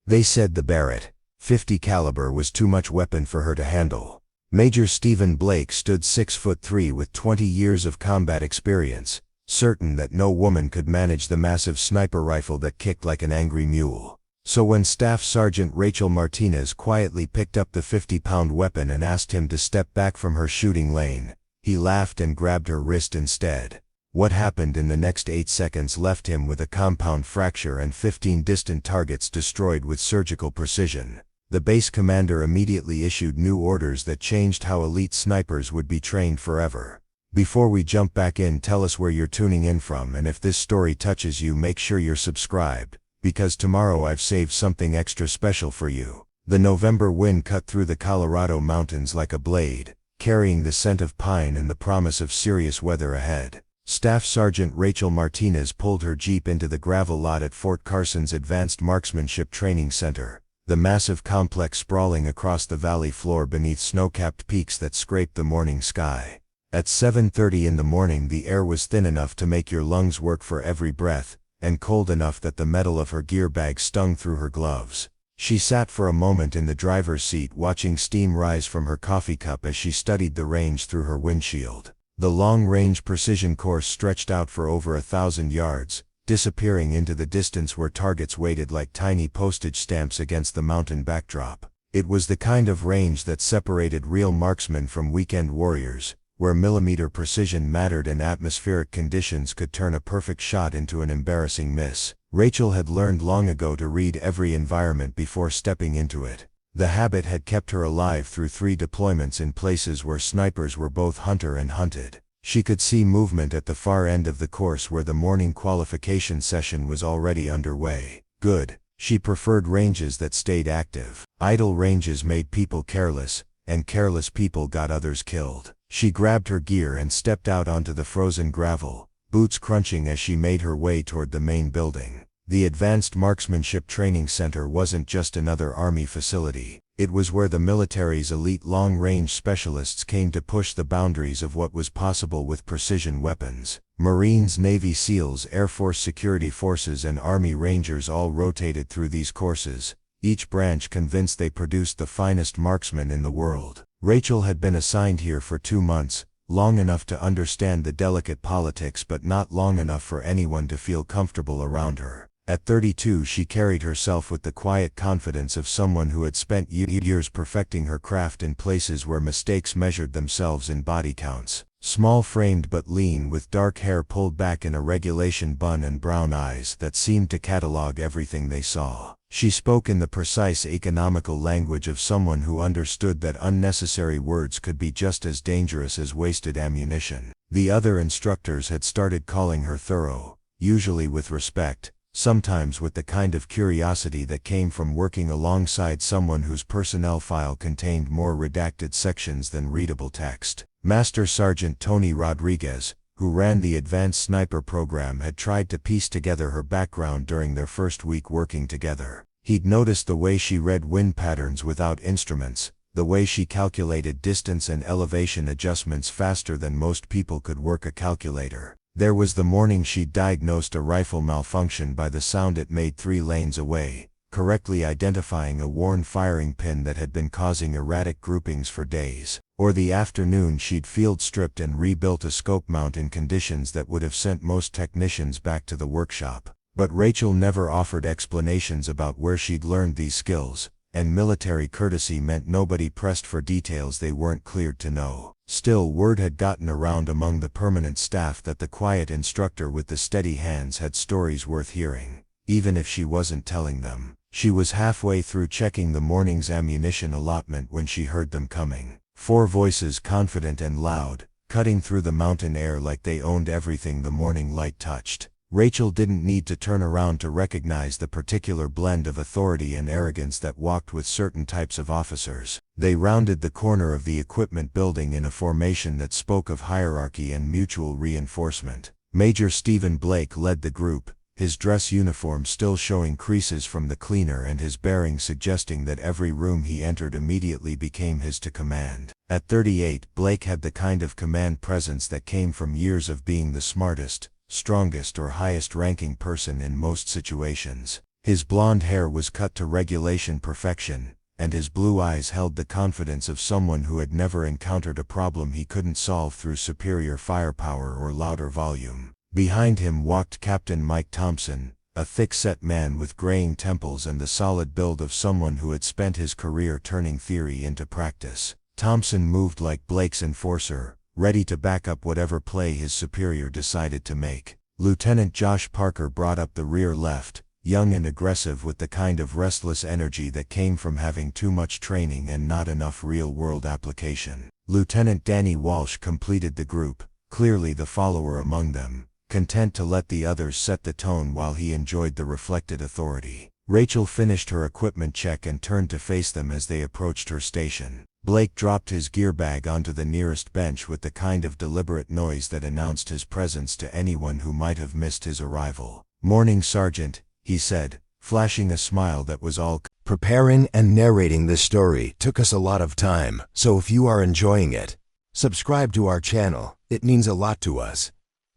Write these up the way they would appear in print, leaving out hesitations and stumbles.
They said the Barrett .50 caliber was too much weapon for her to handle. Major Stephen Blake stood 6'3" with 20 years of combat experience, certain that no woman could manage the massive sniper rifle that kicked like an angry mule. So when Staff Sergeant Rachel Martinez quietly picked up the 50-pound weapon and asked him to step back from her shooting lane, he laughed and grabbed her wrist instead. What happened in the next 8 seconds left him with a compound fracture and 15 distant targets destroyed with surgical precision. The base commander immediately issued new orders that changed how elite snipers would be trained forever. Before we jump back in, tell us where you're tuning in from, and if this story touches you, make sure you're subscribed, because tomorrow I've saved something extra special for you. The November wind cut through the Colorado mountains like a blade, carrying the scent of pine and the promise of serious weather ahead. Staff Sergeant Rachel Martinez pulled her Jeep into the gravel lot at Fort Carson's Advanced Marksmanship Training Center, the massive complex sprawling across the valley floor beneath snow-capped peaks that scraped the morning sky. At 7:30 in the morning, the air was thin enough to make your lungs work for every breath, and cold enough that the metal of her gear bag stung through her gloves. She sat for a moment in the driver's seat, watching steam rise from her coffee cup as she studied the range through her windshield. The long-range precision course stretched out for over 1,000 yards, disappearing into the distance where targets waited like tiny postage stamps against the mountain backdrop. It was the kind of range that separated real marksmen from weekend warriors, where millimeter precision mattered and atmospheric conditions could turn a perfect shot into an embarrassing miss. Rachel had learned long ago to read every environment before stepping into it. The habit had kept her alive through 3 deployments in places where snipers were both hunter and hunted. She could see movement at the far end of the course where the morning qualification session was already underway. Good. She preferred ranges that stayed active. Idle ranges made people careless, and careless people got others killed. She grabbed her gear and stepped out onto the frozen gravel, boots crunching as she made her way toward the main building. The Advanced Marksmanship Training Center wasn't just another Army facility. It was where the military's elite long-range specialists came to push the boundaries of what was possible with precision weapons. Marines, Navy SEALs, Air Force Security Forces, and Army Rangers all rotated through these courses, each branch convinced they produced the finest marksmen in the world. Rachel had been assigned here for 2 months, long enough to understand the delicate politics but not long enough for anyone to feel comfortable around her. At 32, she carried herself with the quiet confidence of someone who had spent years perfecting her craft in places where mistakes measured themselves in body counts. Small-framed but lean, with dark hair pulled back in a regulation bun and brown eyes that seemed to catalog everything they saw. She spoke in the precise economical language of someone who understood that unnecessary words could be just as dangerous as wasted ammunition. The other instructors had started calling her thorough, usually with respect, sometimes with the kind of curiosity that came from working alongside someone whose personnel file contained more redacted sections than readable text. Master Sergeant Tony Rodriguez, who ran the Advanced Sniper program, had tried to piece together her background during their first week working together. He'd noticed the way she read wind patterns without instruments, the way she calculated distance and elevation adjustments faster than most people could work a calculator. There was the morning she'd diagnosed a rifle malfunction by the sound it made 3 lanes away, correctly identifying a worn firing pin that had been causing erratic groupings for days. Or the afternoon she'd field stripped and rebuilt a scope mount in conditions that would have sent most technicians back to the workshop. But Rachel never offered explanations about where she'd learned these skills, and military courtesy meant nobody pressed for details they weren't cleared to know. Still, word had gotten around among the permanent staff that the quiet instructor with the steady hands had stories worth hearing, even if she wasn't telling them. She was halfway through checking the morning's ammunition allotment when she heard them coming. 4 voices, confident and loud, cutting through the mountain air like they owned everything the morning light touched. Rachel didn't need to turn around to recognize the particular blend of authority and arrogance that walked with certain types of officers. They rounded the corner of the equipment building in a formation that spoke of hierarchy and mutual reinforcement. Major Stephen Blake led the group, his dress uniform still showing creases from the cleaner and his bearing suggesting that every room he entered immediately became his to command. At 38, Blake had the kind of command presence that came from years of being the smartest, strongest or highest-ranking person in most situations. His blonde hair was cut to regulation perfection, and his blue eyes held the confidence of someone who had never encountered a problem he couldn't solve through superior firepower or louder volume. Behind him walked Captain Mike Thompson, a thick-set man with graying temples and the solid build of someone who had spent his career turning theory into practice. Thompson moved like Blake's enforcer, ready to back up whatever play his superior decided to make. Lieutenant Josh Parker brought up the rear left, young and aggressive with the kind of restless energy that came from having too much training and not enough real-world application. Lieutenant Danny Walsh completed the group, clearly the follower among them, content to let the others set the tone while he enjoyed the reflected authority. Rachel finished her equipment check and turned to face them as they approached her station. Blake dropped his gear bag onto the nearest bench with the kind of deliberate noise that announced his presence to anyone who might have missed his arrival. "Morning, Sergeant," he said, flashing a smile that was all Preparing and narrating this story took us a lot of time, so if you are enjoying it, subscribe to our channel. It means a lot to us.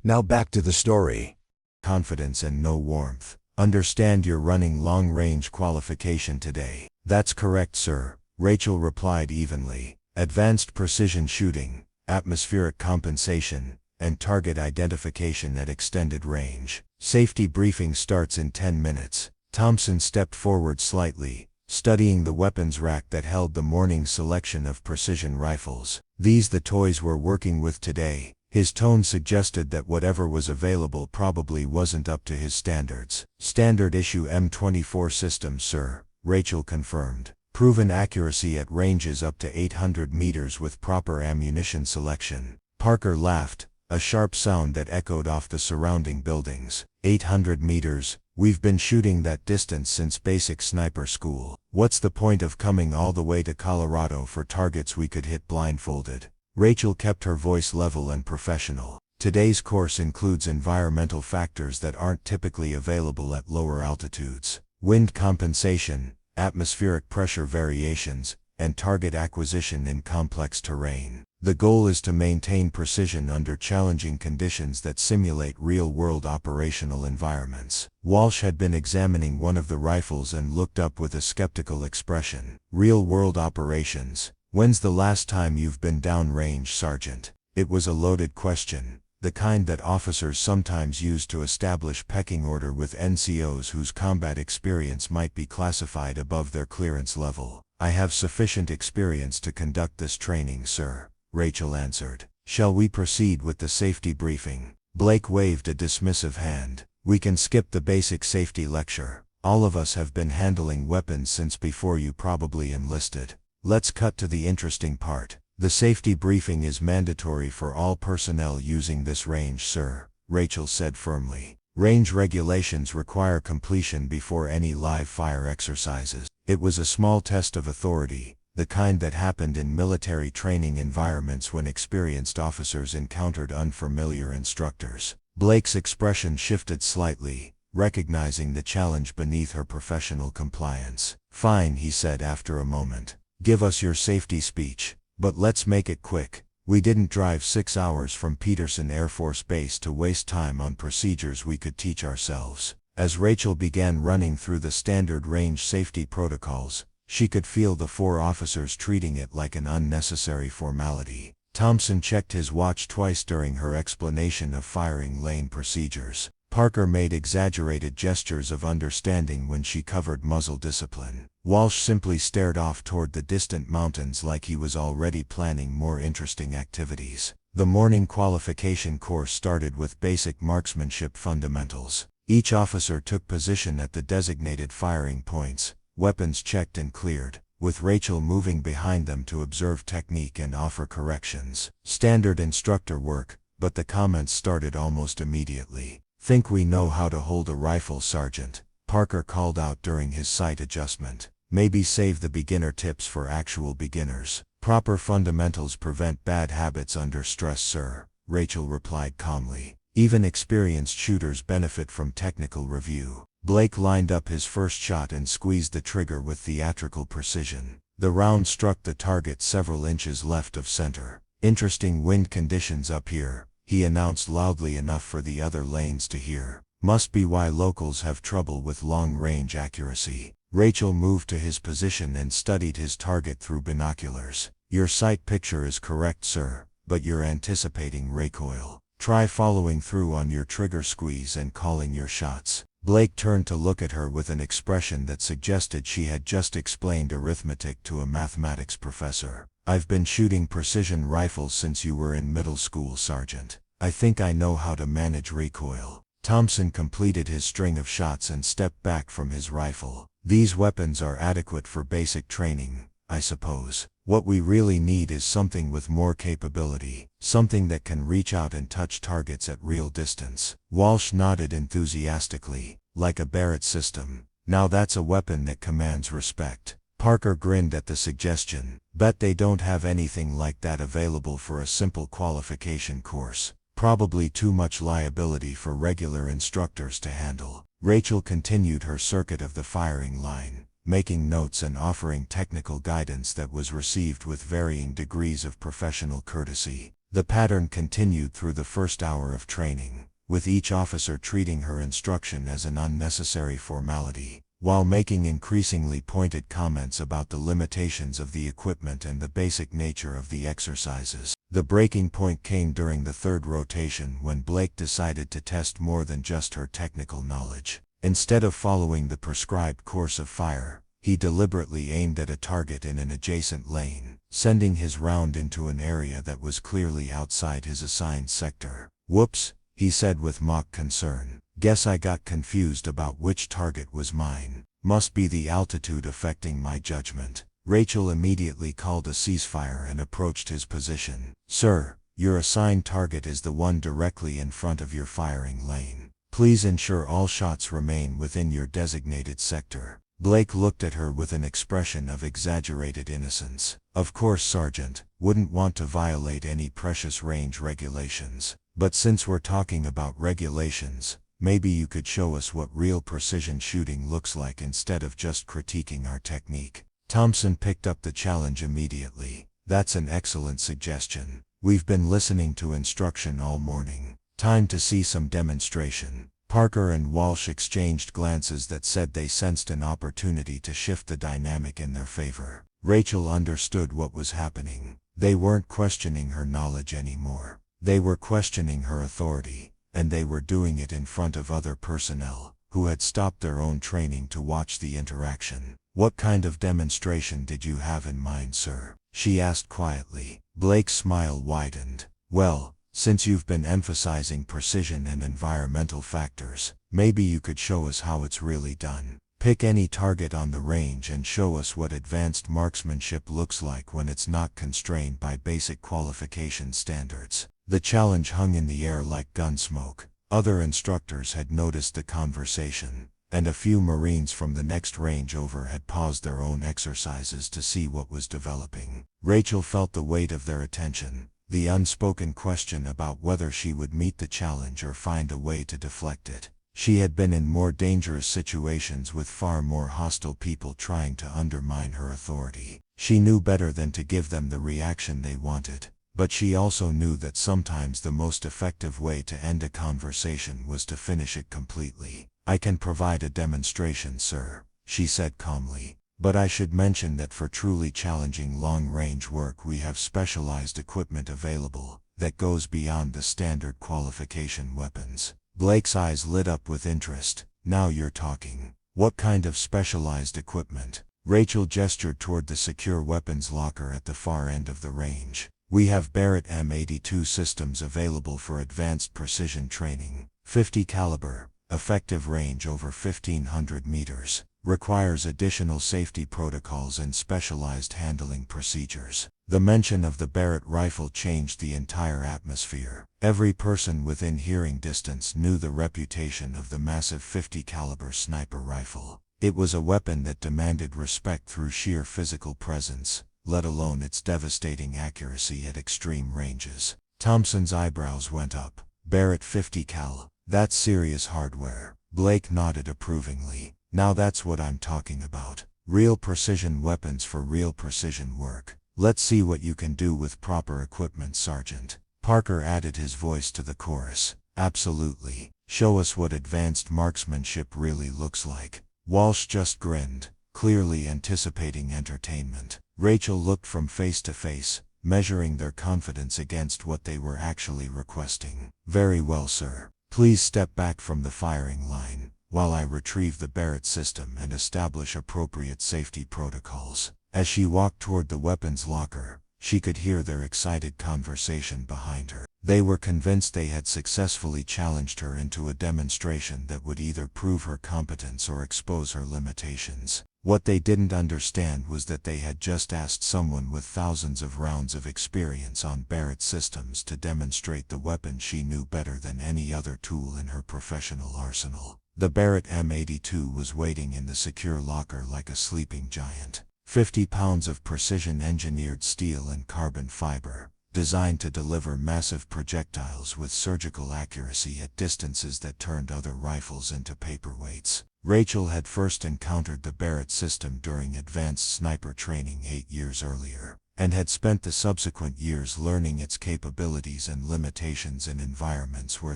Now back to the story. confidence and no warmth. "Understand you're running long-range qualification today." "That's correct, sir," Rachel replied evenly. "Advanced precision shooting, atmospheric compensation, and target identification at extended range. Safety briefing starts in 10 minutes. Thompson stepped forward slightly, studying the weapons rack that held the morning's selection of precision rifles. "These the toys we're working with today." His tone suggested that whatever was available probably wasn't up to his standards. "Standard issue M24 systems, sir," Rachel confirmed. "Proven accuracy at ranges up to 800 meters with proper ammunition selection." Parker laughed, a sharp sound that echoed off the surrounding buildings. 800 meters, we've been shooting that distance since basic sniper school. What's the point of coming all the way to Colorado for targets we could hit blindfolded? Rachel kept her voice level and professional. "Today's course includes environmental factors that aren't typically available at lower altitudes. Wind compensation, atmospheric pressure variations, and target acquisition in complex terrain. The goal is to maintain precision under challenging conditions that simulate real-world operational environments." Walsh had been examining one of the rifles and looked up with a skeptical expression. "Real-world operations? When's the last time you've been downrange, Sergeant?" It was a loaded question, the kind that officers sometimes use to establish pecking order with NCOs whose combat experience might be classified above their clearance level. "I have sufficient experience to conduct this training, sir," Rachel answered. "Shall we proceed with the safety briefing?" Blake waved a dismissive hand. "We can skip the basic safety lecture. All of us have been handling weapons since before you probably enlisted. Let's cut to the interesting part. The safety briefing is mandatory for all personnel using this range, sir," Rachel said firmly. "Range regulations require completion before any live fire exercises." It was a small test of authority, the kind that happened in military training environments when experienced officers encountered unfamiliar instructors. Blake's expression shifted slightly, recognizing the challenge beneath her professional compliance. "Fine," he said after a moment. "Give us your safety speech, but let's make it quick. We didn't drive 6 hours from Peterson Air Force Base to waste time on procedures we could teach ourselves." As Rachel began running through the standard range safety protocols, she could feel the 4 officers treating it like an unnecessary formality. Thompson checked his watch twice during her explanation of firing lane procedures. Parker made exaggerated gestures of understanding when she covered muzzle discipline. Walsh simply stared off toward the distant mountains like he was already planning more interesting activities. The morning qualification course started with basic marksmanship fundamentals. Each officer took position at the designated firing points, weapons checked and cleared, with Rachel moving behind them to observe technique and offer corrections. Standard instructor work, but the comments started almost immediately. "Think we know how to hold a rifle, Sergeant?" Parker called out during his sight adjustment. "Maybe save the beginner tips for actual beginners. Proper fundamentals prevent bad habits under stress, sir," Rachel replied calmly. "Even experienced shooters benefit from technical review." Blake lined up his first shot and squeezed the trigger with theatrical precision. The round struck the target several inches left of center. "Interesting wind conditions up here," he announced loudly enough for the other lanes to hear. Must be why locals have trouble with long-range accuracy. Rachel moved to his position and studied his target through binoculars. Your sight picture is correct, sir, but you're anticipating recoil. Try following through on your trigger squeeze and calling your shots. Blake turned to look at her with an expression that suggested she had just explained arithmetic to a mathematics professor. I've been shooting precision rifles since you were in middle school, Sergeant. I think I know how to manage recoil. Thompson completed his string of shots and stepped back from his rifle. These weapons are adequate for basic training, I suppose. What we really need is something with more capability, something that can reach out and touch targets at real distance. Walsh nodded enthusiastically, like a Barrett system. Now that's a weapon that commands respect. Parker grinned at the suggestion. Bet they don't have anything like that available for a simple qualification course. Probably too much liability for regular instructors to handle. Rachel continued her circuit of the firing line, making notes and offering technical guidance that was received with varying degrees of professional courtesy. The pattern continued through the first hour of training, with each officer treating her instruction as an unnecessary formality, while making increasingly pointed comments about the limitations of the equipment and the basic nature of the exercises. The breaking point came during the third rotation when Blake decided to test more than just her technical knowledge. Instead of following the prescribed course of fire, he deliberately aimed at a target in an adjacent lane, sending his round into an area that was clearly outside his assigned sector. Whoops, he said with mock concern. Guess I got confused about which target was mine. Must be the altitude affecting my judgment. Rachel immediately called a ceasefire and approached his position. Sir, your assigned target is the one directly in front of your firing lane. Please ensure all shots remain within your designated sector. Blake looked at her with an expression of exaggerated innocence. Of course, Sergeant, wouldn't want to violate any precious range regulations. But since we're talking about regulations, maybe you could show us what real precision shooting looks like instead of just critiquing our technique. Thompson picked up the challenge immediately. That's an excellent suggestion. We've been listening to instruction all morning. Time to see some demonstration. Parker and Walsh exchanged glances that said they sensed an opportunity to shift the dynamic in their favor. Rachel understood what was happening. They weren't questioning her knowledge anymore. They were questioning her authority, and they were doing it in front of other personnel, who had stopped their own training to watch the interaction. What kind of demonstration did you have in mind, sir? She asked quietly. Blake's smile widened. Well, since you've been emphasizing precision and environmental factors, maybe you could show us how it's really done. Pick any target on the range and show us what advanced marksmanship looks like when it's not constrained by basic qualification standards. The challenge hung in the air like gun smoke. Other instructors had noticed the conversation, and a few Marines from the next range over had paused their own exercises to see what was developing. Rachel felt the weight of their attention, the unspoken question about whether she would meet the challenge or find a way to deflect it. She had been in more dangerous situations with far more hostile people trying to undermine her authority. She knew better than to give them the reaction they wanted, but she also knew that sometimes the most effective way to end a conversation was to finish it completely. I can provide a demonstration, sir, she said calmly, but I should mention that for truly challenging long-range work we have specialized equipment available that goes beyond the standard qualification weapons. Blake's eyes lit up with interest. Now you're talking. What kind of specialized equipment? Rachel gestured toward the secure weapons locker at the far end of the range. We have Barrett M82 systems available for advanced precision training. 50 caliber, effective range over 1,500 meters. Requires additional safety protocols and specialized handling procedures. The mention of the Barrett rifle changed the entire atmosphere. Every person within hearing distance knew the reputation of the massive 50 caliber sniper rifle. It was a weapon that demanded respect through sheer physical presence, let alone its devastating accuracy at extreme ranges. Thompson's eyebrows went up. Barrett 50 cal, that's serious hardware. Blake nodded approvingly. Now that's what I'm talking about. Real precision weapons for real precision work. Let's see what you can do with proper equipment, Sergeant. Parker added his voice to the chorus. Absolutely. Show us what advanced marksmanship really looks like. Walsh just grinned, clearly anticipating entertainment. Rachel looked from face to face, measuring their confidence against what they were actually requesting. Very well, sir. Please step back from the firing line, while I retrieve the Barrett system and establish appropriate safety protocols. As she walked toward the weapons locker, she could hear their excited conversation behind her. They were convinced they had successfully challenged her into a demonstration that would either prove her competence or expose her limitations. What they didn't understand was that they had just asked someone with thousands of rounds of experience on Barrett systems to demonstrate the weapon she knew better than any other tool in her professional arsenal. The Barrett M82 was waiting in the secure locker like a sleeping giant. 50 pounds of precision-engineered steel and carbon fiber, designed to deliver massive projectiles with surgical accuracy at distances that turned other rifles into paperweights. Rachel had first encountered the Barrett system during advanced sniper training 8 years earlier, and had spent the subsequent years learning its capabilities and limitations in environments where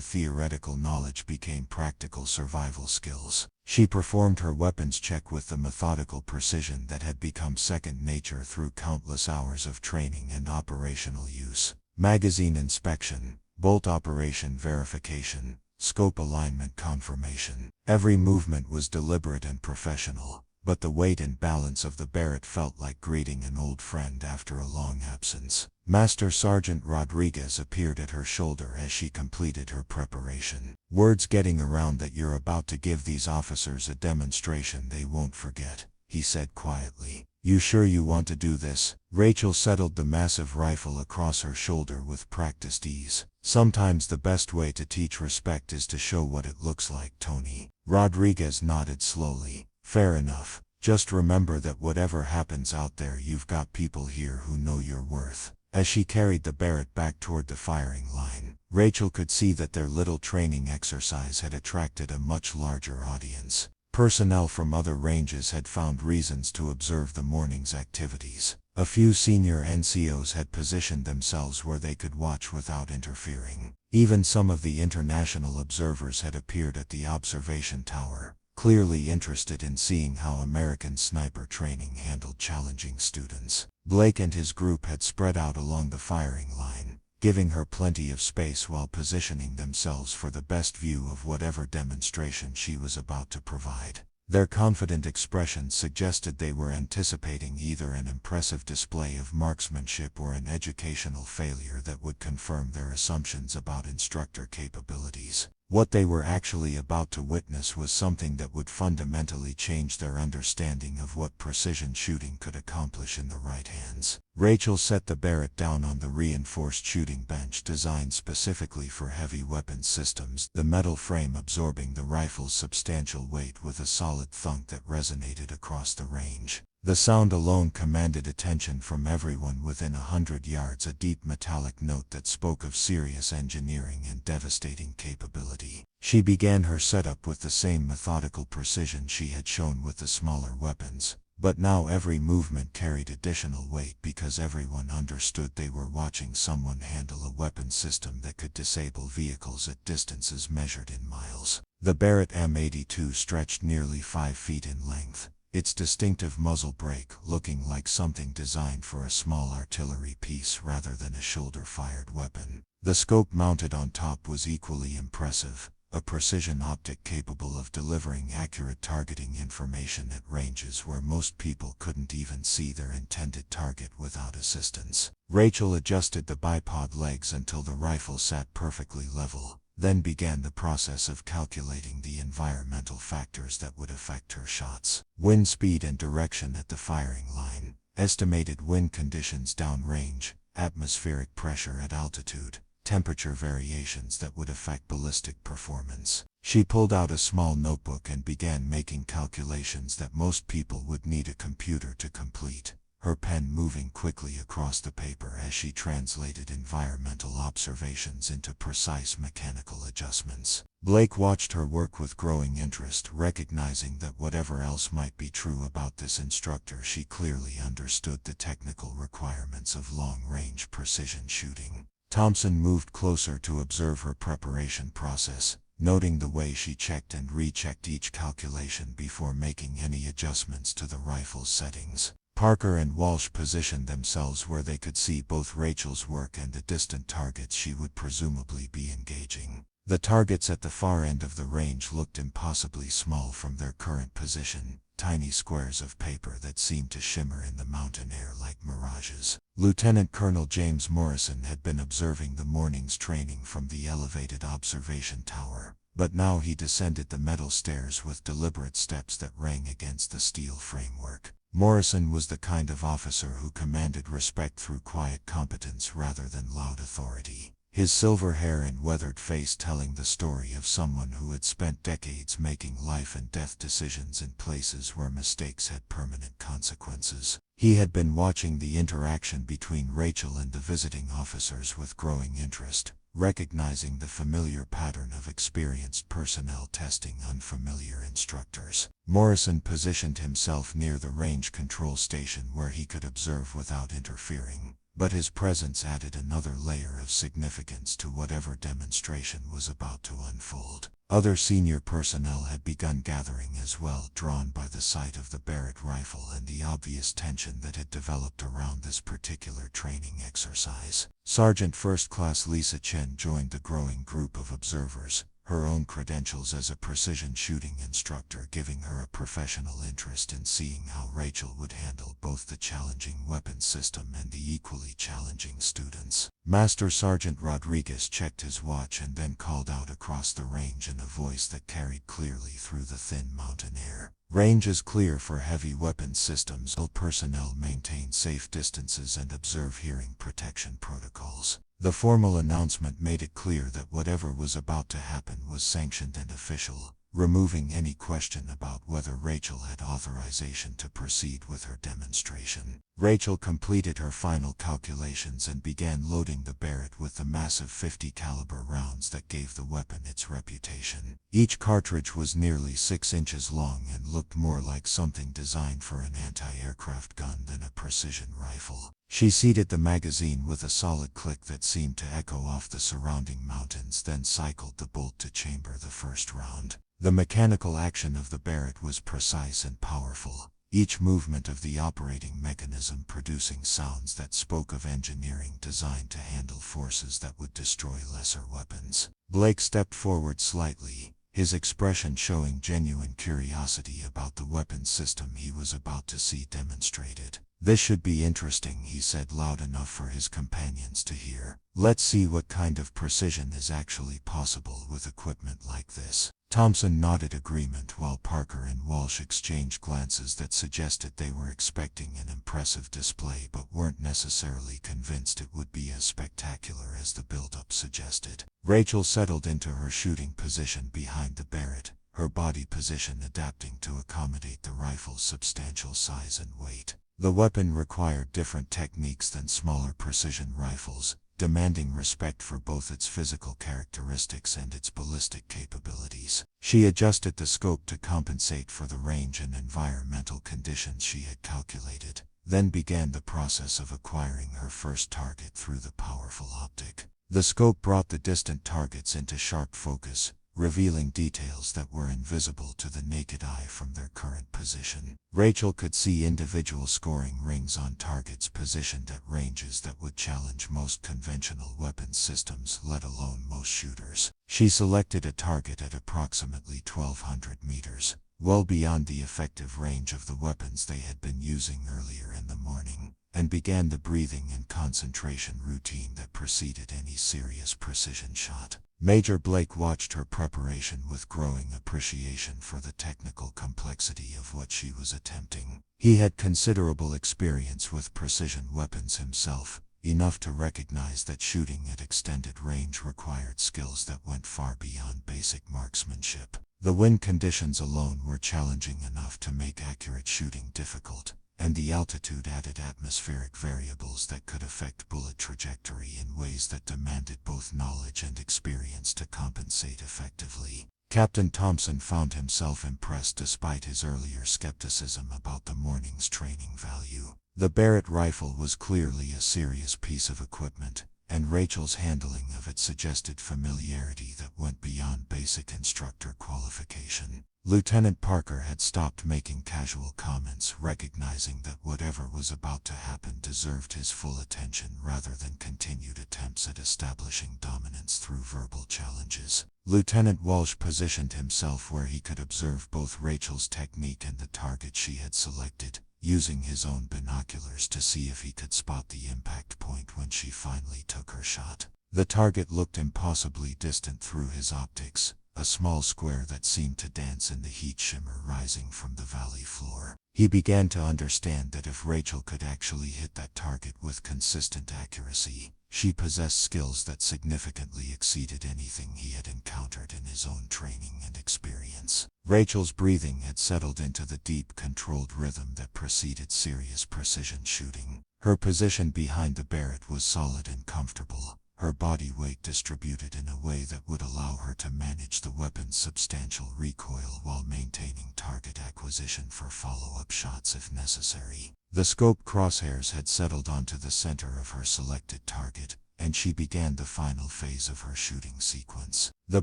theoretical knowledge became practical survival skills. She performed her weapons check with the methodical precision that had become second nature through countless hours of training and operational use. Magazine inspection, bolt operation verification, scope alignment confirmation. Every movement was deliberate and professional, but the weight and balance of the Barrett felt like greeting an old friend after a long absence. Master Sergeant Rodriguez appeared at her shoulder as she completed her preparation. Word's getting around that you're about to give these officers a demonstration they won't forget, he said quietly. You sure you want to do this? Rachel settled the massive rifle across her shoulder with practiced ease. Sometimes the best way to teach respect is to show what it looks like, Tony. Rodriguez nodded slowly. Fair enough. Just remember that whatever happens out there, you've got people here who know your worth. As she carried the Barrett back toward the firing line, Rachel could see that their little training exercise had attracted a much larger audience. Personnel from other ranges had found reasons to observe the morning's activities. A few senior NCOs had positioned themselves where they could watch without interfering. Even some of the international observers had appeared at the observation tower, clearly interested in seeing how American sniper training handled challenging students. Blake and his group had spread out along the firing line, giving her plenty of space while positioning themselves for the best view of whatever demonstration she was about to provide. Their confident expressions suggested they were anticipating either an impressive display of marksmanship or an educational failure that would confirm their assumptions about instructor capabilities. What they were actually about to witness was something that would fundamentally change their understanding of what precision shooting could accomplish in the right hands. Rachel set the Barrett down on the reinforced shooting bench designed specifically for heavy weapons systems, the metal frame absorbing the rifle's substantial weight with a solid thunk that resonated across the range. The sound alone commanded attention from everyone within 100 yards, a deep metallic note that spoke of serious engineering and devastating capability. She began her setup with the same methodical precision she had shown with the smaller weapons, but now every movement carried additional weight because everyone understood they were watching someone handle a weapon system that could disable vehicles at distances measured in miles. The Barrett M82 stretched nearly 5 feet in length, its distinctive muzzle brake looking like something designed for a small artillery piece rather than a shoulder-fired weapon. The scope mounted on top was equally impressive, a precision optic capable of delivering accurate targeting information at ranges where most people couldn't even see their intended target without assistance. Rachel adjusted the bipod legs until the rifle sat perfectly level, then began the process of calculating the environmental factors that would affect her shots. Wind speed and direction at the firing line, estimated wind conditions downrange, atmospheric pressure at altitude, temperature variations that would affect ballistic performance. She pulled out a small notebook and began making calculations that most people would need a computer to complete, her pen moving quickly across the paper as she translated environmental observations into precise mechanical adjustments. Blake watched her work with growing interest, recognizing that whatever else might be true about this instructor, she clearly understood the technical requirements of long-range precision shooting. Thompson moved closer to observe her preparation process, noting the way she checked and rechecked each calculation before making any adjustments to the rifle's settings. Parker and Walsh positioned themselves where they could see both Rachel's work and the distant targets she would presumably be engaging. The targets at the far end of the range looked impossibly small from their current position, tiny squares of paper that seemed to shimmer in the mountain air like mirages. Lieutenant Colonel James Morrison had been observing the morning's training from the elevated observation tower, but now he descended the metal stairs with deliberate steps that rang against the steel framework. Morrison was the kind of officer who commanded respect through quiet competence rather than loud authority. His silver hair and weathered face telling the story of someone who had spent decades making life and death decisions in places where mistakes had permanent consequences. He had been watching the interaction between Rachel and the visiting officers with growing interest, recognizing the familiar pattern of experienced personnel testing unfamiliar instructors. Morrison positioned himself near the range control station where he could observe without interfering, but his presence added another layer of significance to whatever demonstration was about to unfold. Other senior personnel had begun gathering as well, drawn by the sight of the Barrett rifle and the obvious tension that had developed around this particular training exercise. Sergeant First Class Lisa Chen joined the growing group of observers, her own credentials as a precision shooting instructor giving her a professional interest in seeing how Rachel would handle both the challenging weapons system and the equally challenging students. Master Sergeant Rodriguez checked his watch and then called out across the range in a voice that carried clearly through the thin mountain air. Range is clear for heavy weapons systems. All personnel maintain safe distances and observe hearing protection protocols. The formal announcement made it clear that whatever was about to happen was sanctioned and official, removing any question about whether Rachel had authorization to proceed with her demonstration. Rachel completed her final calculations and began loading the Barrett with the massive 50 caliber rounds that gave the weapon its reputation. Each cartridge was nearly 6 inches long and looked more like something designed for an anti-aircraft gun than a precision rifle. She seated the magazine with a solid click that seemed to echo off the surrounding mountains, then cycled the bolt to chamber the first round. The mechanical action of the Barrett was precise and powerful, each movement of the operating mechanism producing sounds that spoke of engineering designed to handle forces that would destroy lesser weapons. Blake stepped forward slightly, his expression showing genuine curiosity about the weapons system he was about to see demonstrated. "This should be interesting," he said loud enough for his companions to hear. "Let's see what kind of precision is actually possible with equipment like this." Thompson nodded agreement while Parker and Walsh exchanged glances that suggested they were expecting an impressive display but weren't necessarily convinced it would be as spectacular as the build-up suggested. Rachel settled into her shooting position behind the Barrett, her body position adapting to accommodate the rifle's substantial size and weight. The weapon required different techniques than smaller precision rifles, demanding respect for both its physical characteristics and its ballistic capabilities. She adjusted the scope to compensate for the range and environmental conditions she had calculated, then began the process of acquiring her first target through the powerful optic. The scope brought the distant targets into sharp focus, revealing details that were invisible to the naked eye from their current position. Rachel could see individual scoring rings on targets positioned at ranges that would challenge most conventional weapons systems, let alone most shooters. She selected a target at approximately 1,200 meters, well beyond the effective range of the weapons they had been using earlier in the morning, and began the breathing and concentration routine that preceded any serious precision shot. Major Blake watched her preparation with growing appreciation for the technical complexity of what she was attempting. He had considerable experience with precision weapons himself, enough to recognize that shooting at extended range required skills that went far beyond basic marksmanship. The wind conditions alone were challenging enough to make accurate shooting difficult, and the altitude added atmospheric variables that could affect bullet trajectory in ways that demanded both knowledge and experience to compensate effectively. Captain Thompson found himself impressed despite his earlier skepticism about the morning's training value. The Barrett rifle was clearly a serious piece of equipment, and Rachel's handling of it suggested familiarity that went beyond basic instructor qualification. Lieutenant Parker had stopped making casual comments, recognizing that whatever was about to happen deserved his full attention rather than continued attempts at establishing dominance through verbal challenges. Lieutenant Walsh positioned himself where he could observe both Rachel's technique and the target she had selected, using his own binoculars to see if he could spot the impact point when she finally took her shot. The target looked impossibly distant through his optics, a small square that seemed to dance in the heat shimmer rising from the valley floor. He began to understand that if Rachel could actually hit that target with consistent accuracy, she possessed skills that significantly exceeded anything he had encountered in his own training and experience. Rachel's breathing had settled into the deep, controlled rhythm that preceded serious precision shooting. Her position behind the Barrett was solid and comfortable, her body weight distributed in a way that would allow her to manage the weapon's substantial recoil while maintaining target acquisition for follow-up shots if necessary. The scope crosshairs had settled onto the center of her selected target, and she began the final phase of her shooting sequence. The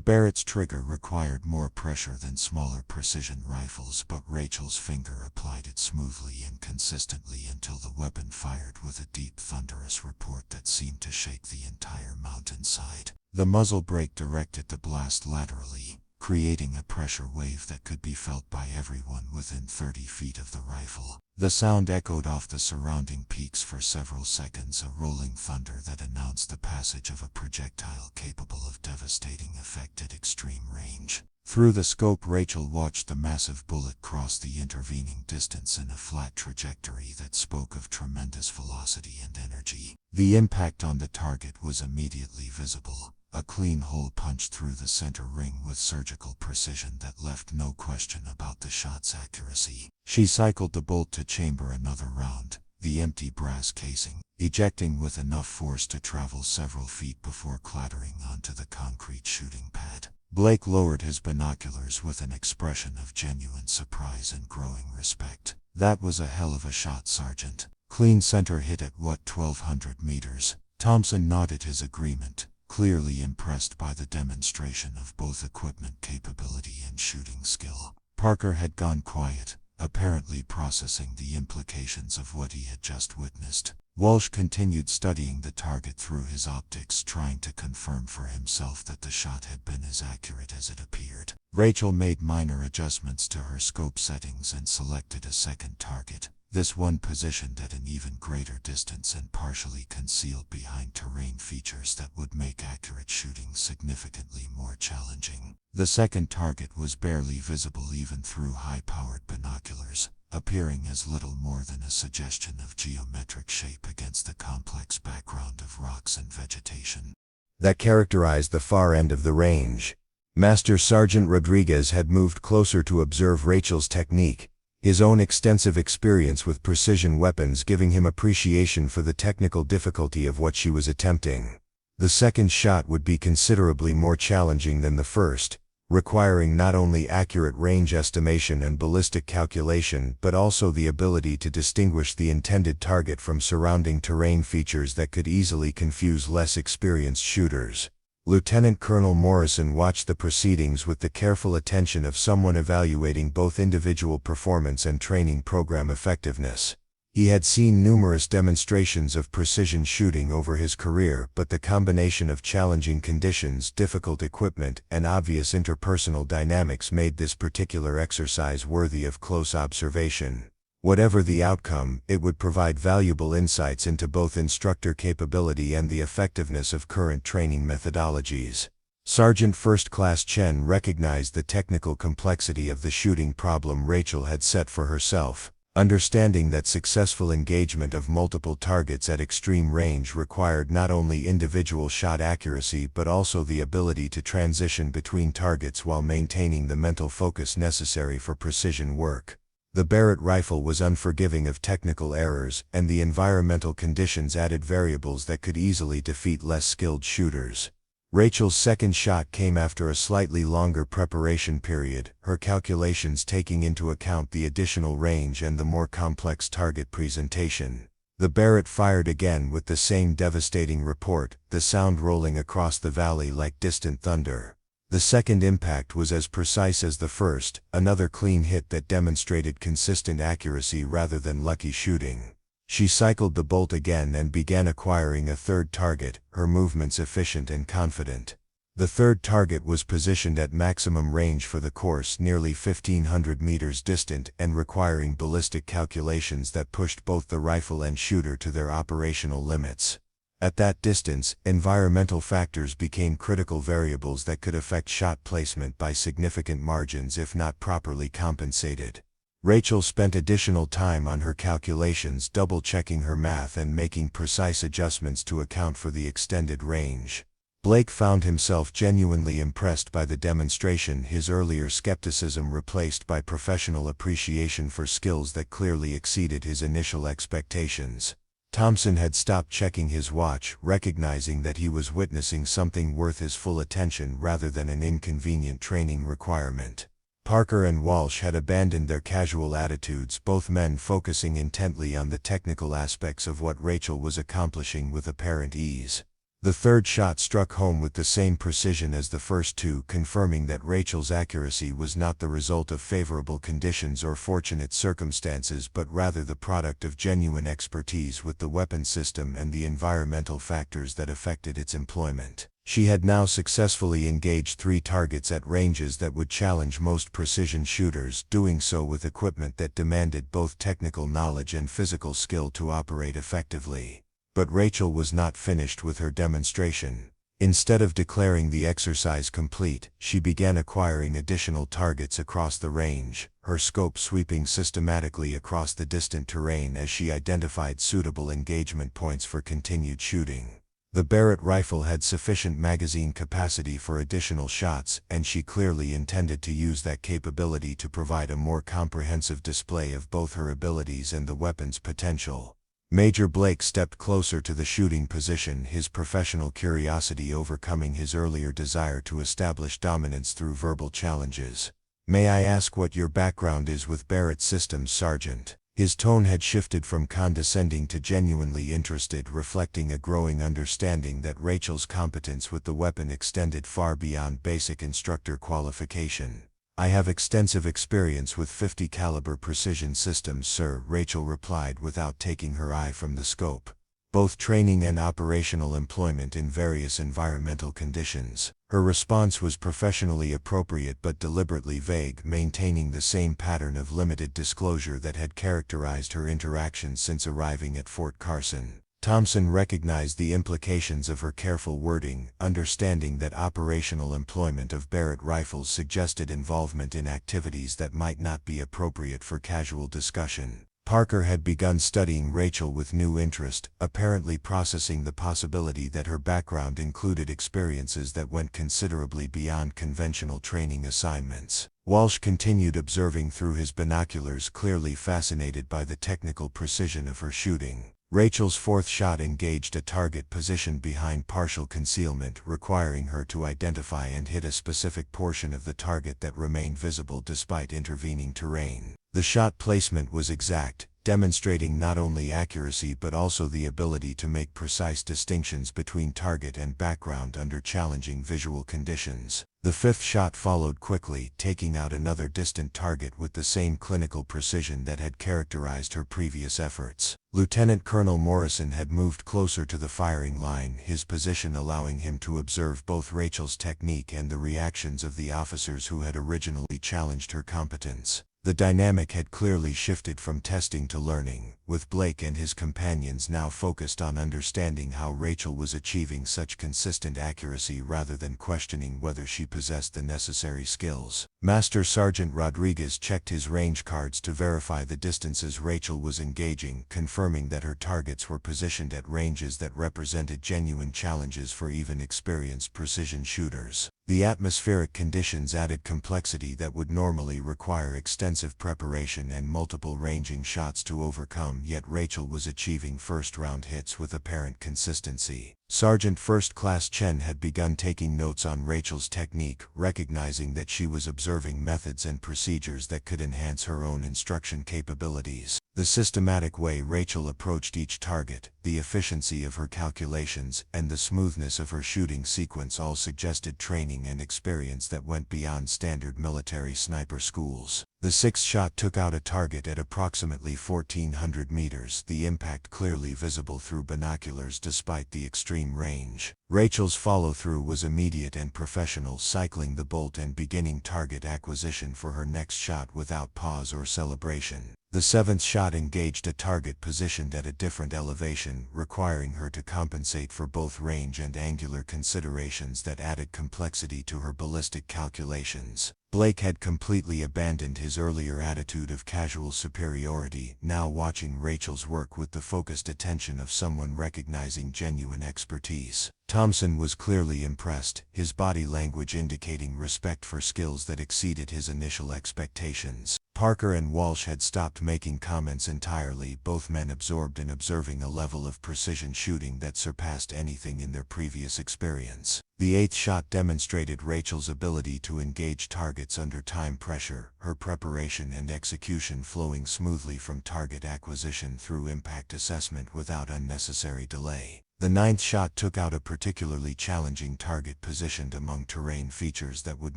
Barrett's trigger required more pressure than smaller precision rifles, but Rachel's finger applied it smoothly and consistently until the weapon fired with a deep, thunderous report that seemed to shake the entire mountainside. The muzzle brake directed the blast laterally, creating a pressure wave that could be felt by everyone within 30 feet of the rifle. The sound echoed off the surrounding peaks for several seconds, a rolling thunder that announced the passage of a projectile capable of devastating effect at extreme range. Through the scope, Rachel watched the massive bullet cross the intervening distance in a flat trajectory that spoke of tremendous velocity and energy. The impact on the target was immediately visible. A clean hole punched through the center ring with surgical precision that left no question about the shot's accuracy. She cycled the bolt to chamber another round, the empty brass casing, ejecting with enough force to travel several feet before clattering onto the concrete shooting pad. Blake lowered his binoculars with an expression of genuine surprise and growing respect. "That was a hell of a shot, Sergeant. Clean center hit at what, 1,200 meters? Thompson nodded his agreement, clearly impressed by the demonstration of both equipment capability and shooting skill. Parker had gone quiet, apparently processing the implications of what he had just witnessed. Walsh continued studying the target through his optics, trying to confirm for himself that the shot had been as accurate as it appeared. Rachel made minor adjustments to her scope settings and selected a second target, this one positioned at an even greater distance and partially concealed behind terrain features that would make accurate shooting significantly more challenging. The second target was barely visible even through high-powered binoculars, appearing as little more than a suggestion of geometric shape against the complex background of rocks and vegetation that characterized the far end of the range. Master Sergeant Rodriguez had moved closer to observe Rachel's technique, his own extensive experience with precision weapons giving him appreciation for the technical difficulty of what she was attempting. The second shot would be considerably more challenging than the first, requiring not only accurate range estimation and ballistic calculation but also the ability to distinguish the intended target from surrounding terrain features that could easily confuse less experienced shooters. Lieutenant Colonel Morrison watched the proceedings with the careful attention of someone evaluating both individual performance and training program effectiveness. He had seen numerous demonstrations of precision shooting over his career, but the combination of challenging conditions, difficult equipment, and obvious interpersonal dynamics made this particular exercise worthy of close observation. Whatever the outcome, it would provide valuable insights into both instructor capability and the effectiveness of current training methodologies. Sergeant First Class Chen recognized the technical complexity of the shooting problem Rachel had set for herself, understanding that successful engagement of multiple targets at extreme range required not only individual shot accuracy but also the ability to transition between targets while maintaining the mental focus necessary for precision work. The Barrett rifle was unforgiving of technical errors, and the environmental conditions added variables that could easily defeat less skilled shooters. Rachel's second shot came after a slightly longer preparation period, her calculations taking into account the additional range and the more complex target presentation. The Barrett fired again with the same devastating report, the sound rolling across the valley like distant thunder. The second impact was as precise as the first, another clean hit that demonstrated consistent accuracy rather than lucky shooting. She cycled the bolt again and began acquiring a third target, her movements efficient and confident. The third target was positioned at maximum range for the course, nearly 1,500 meters distant and requiring ballistic calculations that pushed both the rifle and shooter to their operational limits. At that distance, environmental factors became critical variables that could affect shot placement by significant margins if not properly compensated. Rachel spent additional time on her calculations, double-checking her math and making precise adjustments to account for the extended range. Blake found himself genuinely impressed by the demonstration, his earlier skepticism replaced by professional appreciation for skills that clearly exceeded his initial expectations. Thompson had stopped checking his watch, recognizing that he was witnessing something worth his full attention rather than an inconvenient training requirement. Parker and Walsh had abandoned their casual attitudes, both men focusing intently on the technical aspects of what Rachel was accomplishing with apparent ease. The third shot struck home with the same precision as the first two, confirming that Rachel's accuracy was not the result of favorable conditions or fortunate circumstances but rather the product of genuine expertise with the weapon system and the environmental factors that affected its employment. She had now successfully engaged 3 targets at ranges that would challenge most precision shooters, doing so with equipment that demanded both technical knowledge and physical skill to operate effectively. But Rachel was not finished with her demonstration. Instead of declaring the exercise complete, she began acquiring additional targets across the range, her scope sweeping systematically across the distant terrain as she identified suitable engagement points for continued shooting. The Barrett rifle had sufficient magazine capacity for additional shots, and she clearly intended to use that capability to provide a more comprehensive display of both her abilities and the weapon's potential. Major Blake stepped closer to the shooting position, his professional curiosity overcoming his earlier desire to establish dominance through verbal challenges. "May I ask what your background is with Barrett Systems, Sergeant?" His tone had shifted from condescending to genuinely interested, reflecting a growing understanding that Rachel's competence with the weapon extended far beyond basic instructor qualification. "I have extensive experience with .50 caliber precision systems, sir," Rachel replied without taking her eye from the scope. "Both training and operational employment in various environmental conditions." Her response was professionally appropriate but deliberately vague, maintaining the same pattern of limited disclosure that had characterized her interactions since arriving at Fort Carson. Thompson recognized the implications of her careful wording, understanding that operational employment of Barrett rifles suggested involvement in activities that might not be appropriate for casual discussion. Parker had begun studying Rachel with new interest, apparently processing the possibility that her background included experiences that went considerably beyond conventional training assignments. Walsh continued observing through his binoculars, clearly fascinated by the technical precision of her shooting. Rachel's fourth shot engaged a target positioned behind partial concealment, requiring her to identify and hit a specific portion of the target that remained visible despite intervening terrain. The shot placement was exact, demonstrating not only accuracy but also the ability to make precise distinctions between target and background under challenging visual conditions. The fifth shot followed quickly, taking out another distant target with the same clinical precision that had characterized her previous efforts. Lieutenant Colonel Morrison had moved closer to the firing line, his position allowing him to observe both Rachel's technique and the reactions of the officers who had originally challenged her competence. The dynamic had clearly shifted from testing to learning, with Blake and his companions now focused on understanding how Rachel was achieving such consistent accuracy rather than questioning whether she possessed the necessary skills. Master Sergeant Rodriguez checked his range cards to verify the distances Rachel was engaging, confirming that her targets were positioned at ranges that represented genuine challenges for even experienced precision shooters. The atmospheric conditions added complexity that would normally require extensive preparation and multiple ranging shots to overcome, yet Rachel was achieving first-round hits with apparent consistency. Sergeant First Class Chen had begun taking notes on Rachel's technique, recognizing that she was observing methods and procedures that could enhance her own instruction capabilities. The systematic way Rachel approached each target, the efficiency of her calculations, and the smoothness of her shooting sequence all suggested training and experience that went beyond standard military sniper schools. The sixth shot took out a target at approximately 1,400 meters, the impact clearly visible through binoculars despite the extreme range. Rachel's follow-through was immediate and professional, cycling the bolt and beginning target acquisition for her next shot without pause or celebration. The seventh shot engaged a target positioned at a different elevation, requiring her to compensate for both range and angular considerations that added complexity to her ballistic calculations. Blake had completely abandoned his earlier attitude of casual superiority, now watching Rachel's work with the focused attention of someone recognizing genuine expertise. Thompson was clearly impressed, his body language indicating respect for skills that exceeded his initial expectations. Parker and Walsh had stopped making comments entirely, both men absorbed in observing a level of precision shooting that surpassed anything in their previous experience. The eighth shot demonstrated Rachel's ability to engage targets under time pressure, her preparation and execution flowing smoothly from target acquisition through impact assessment without unnecessary delay. The ninth shot took out a particularly challenging target positioned among terrain features that would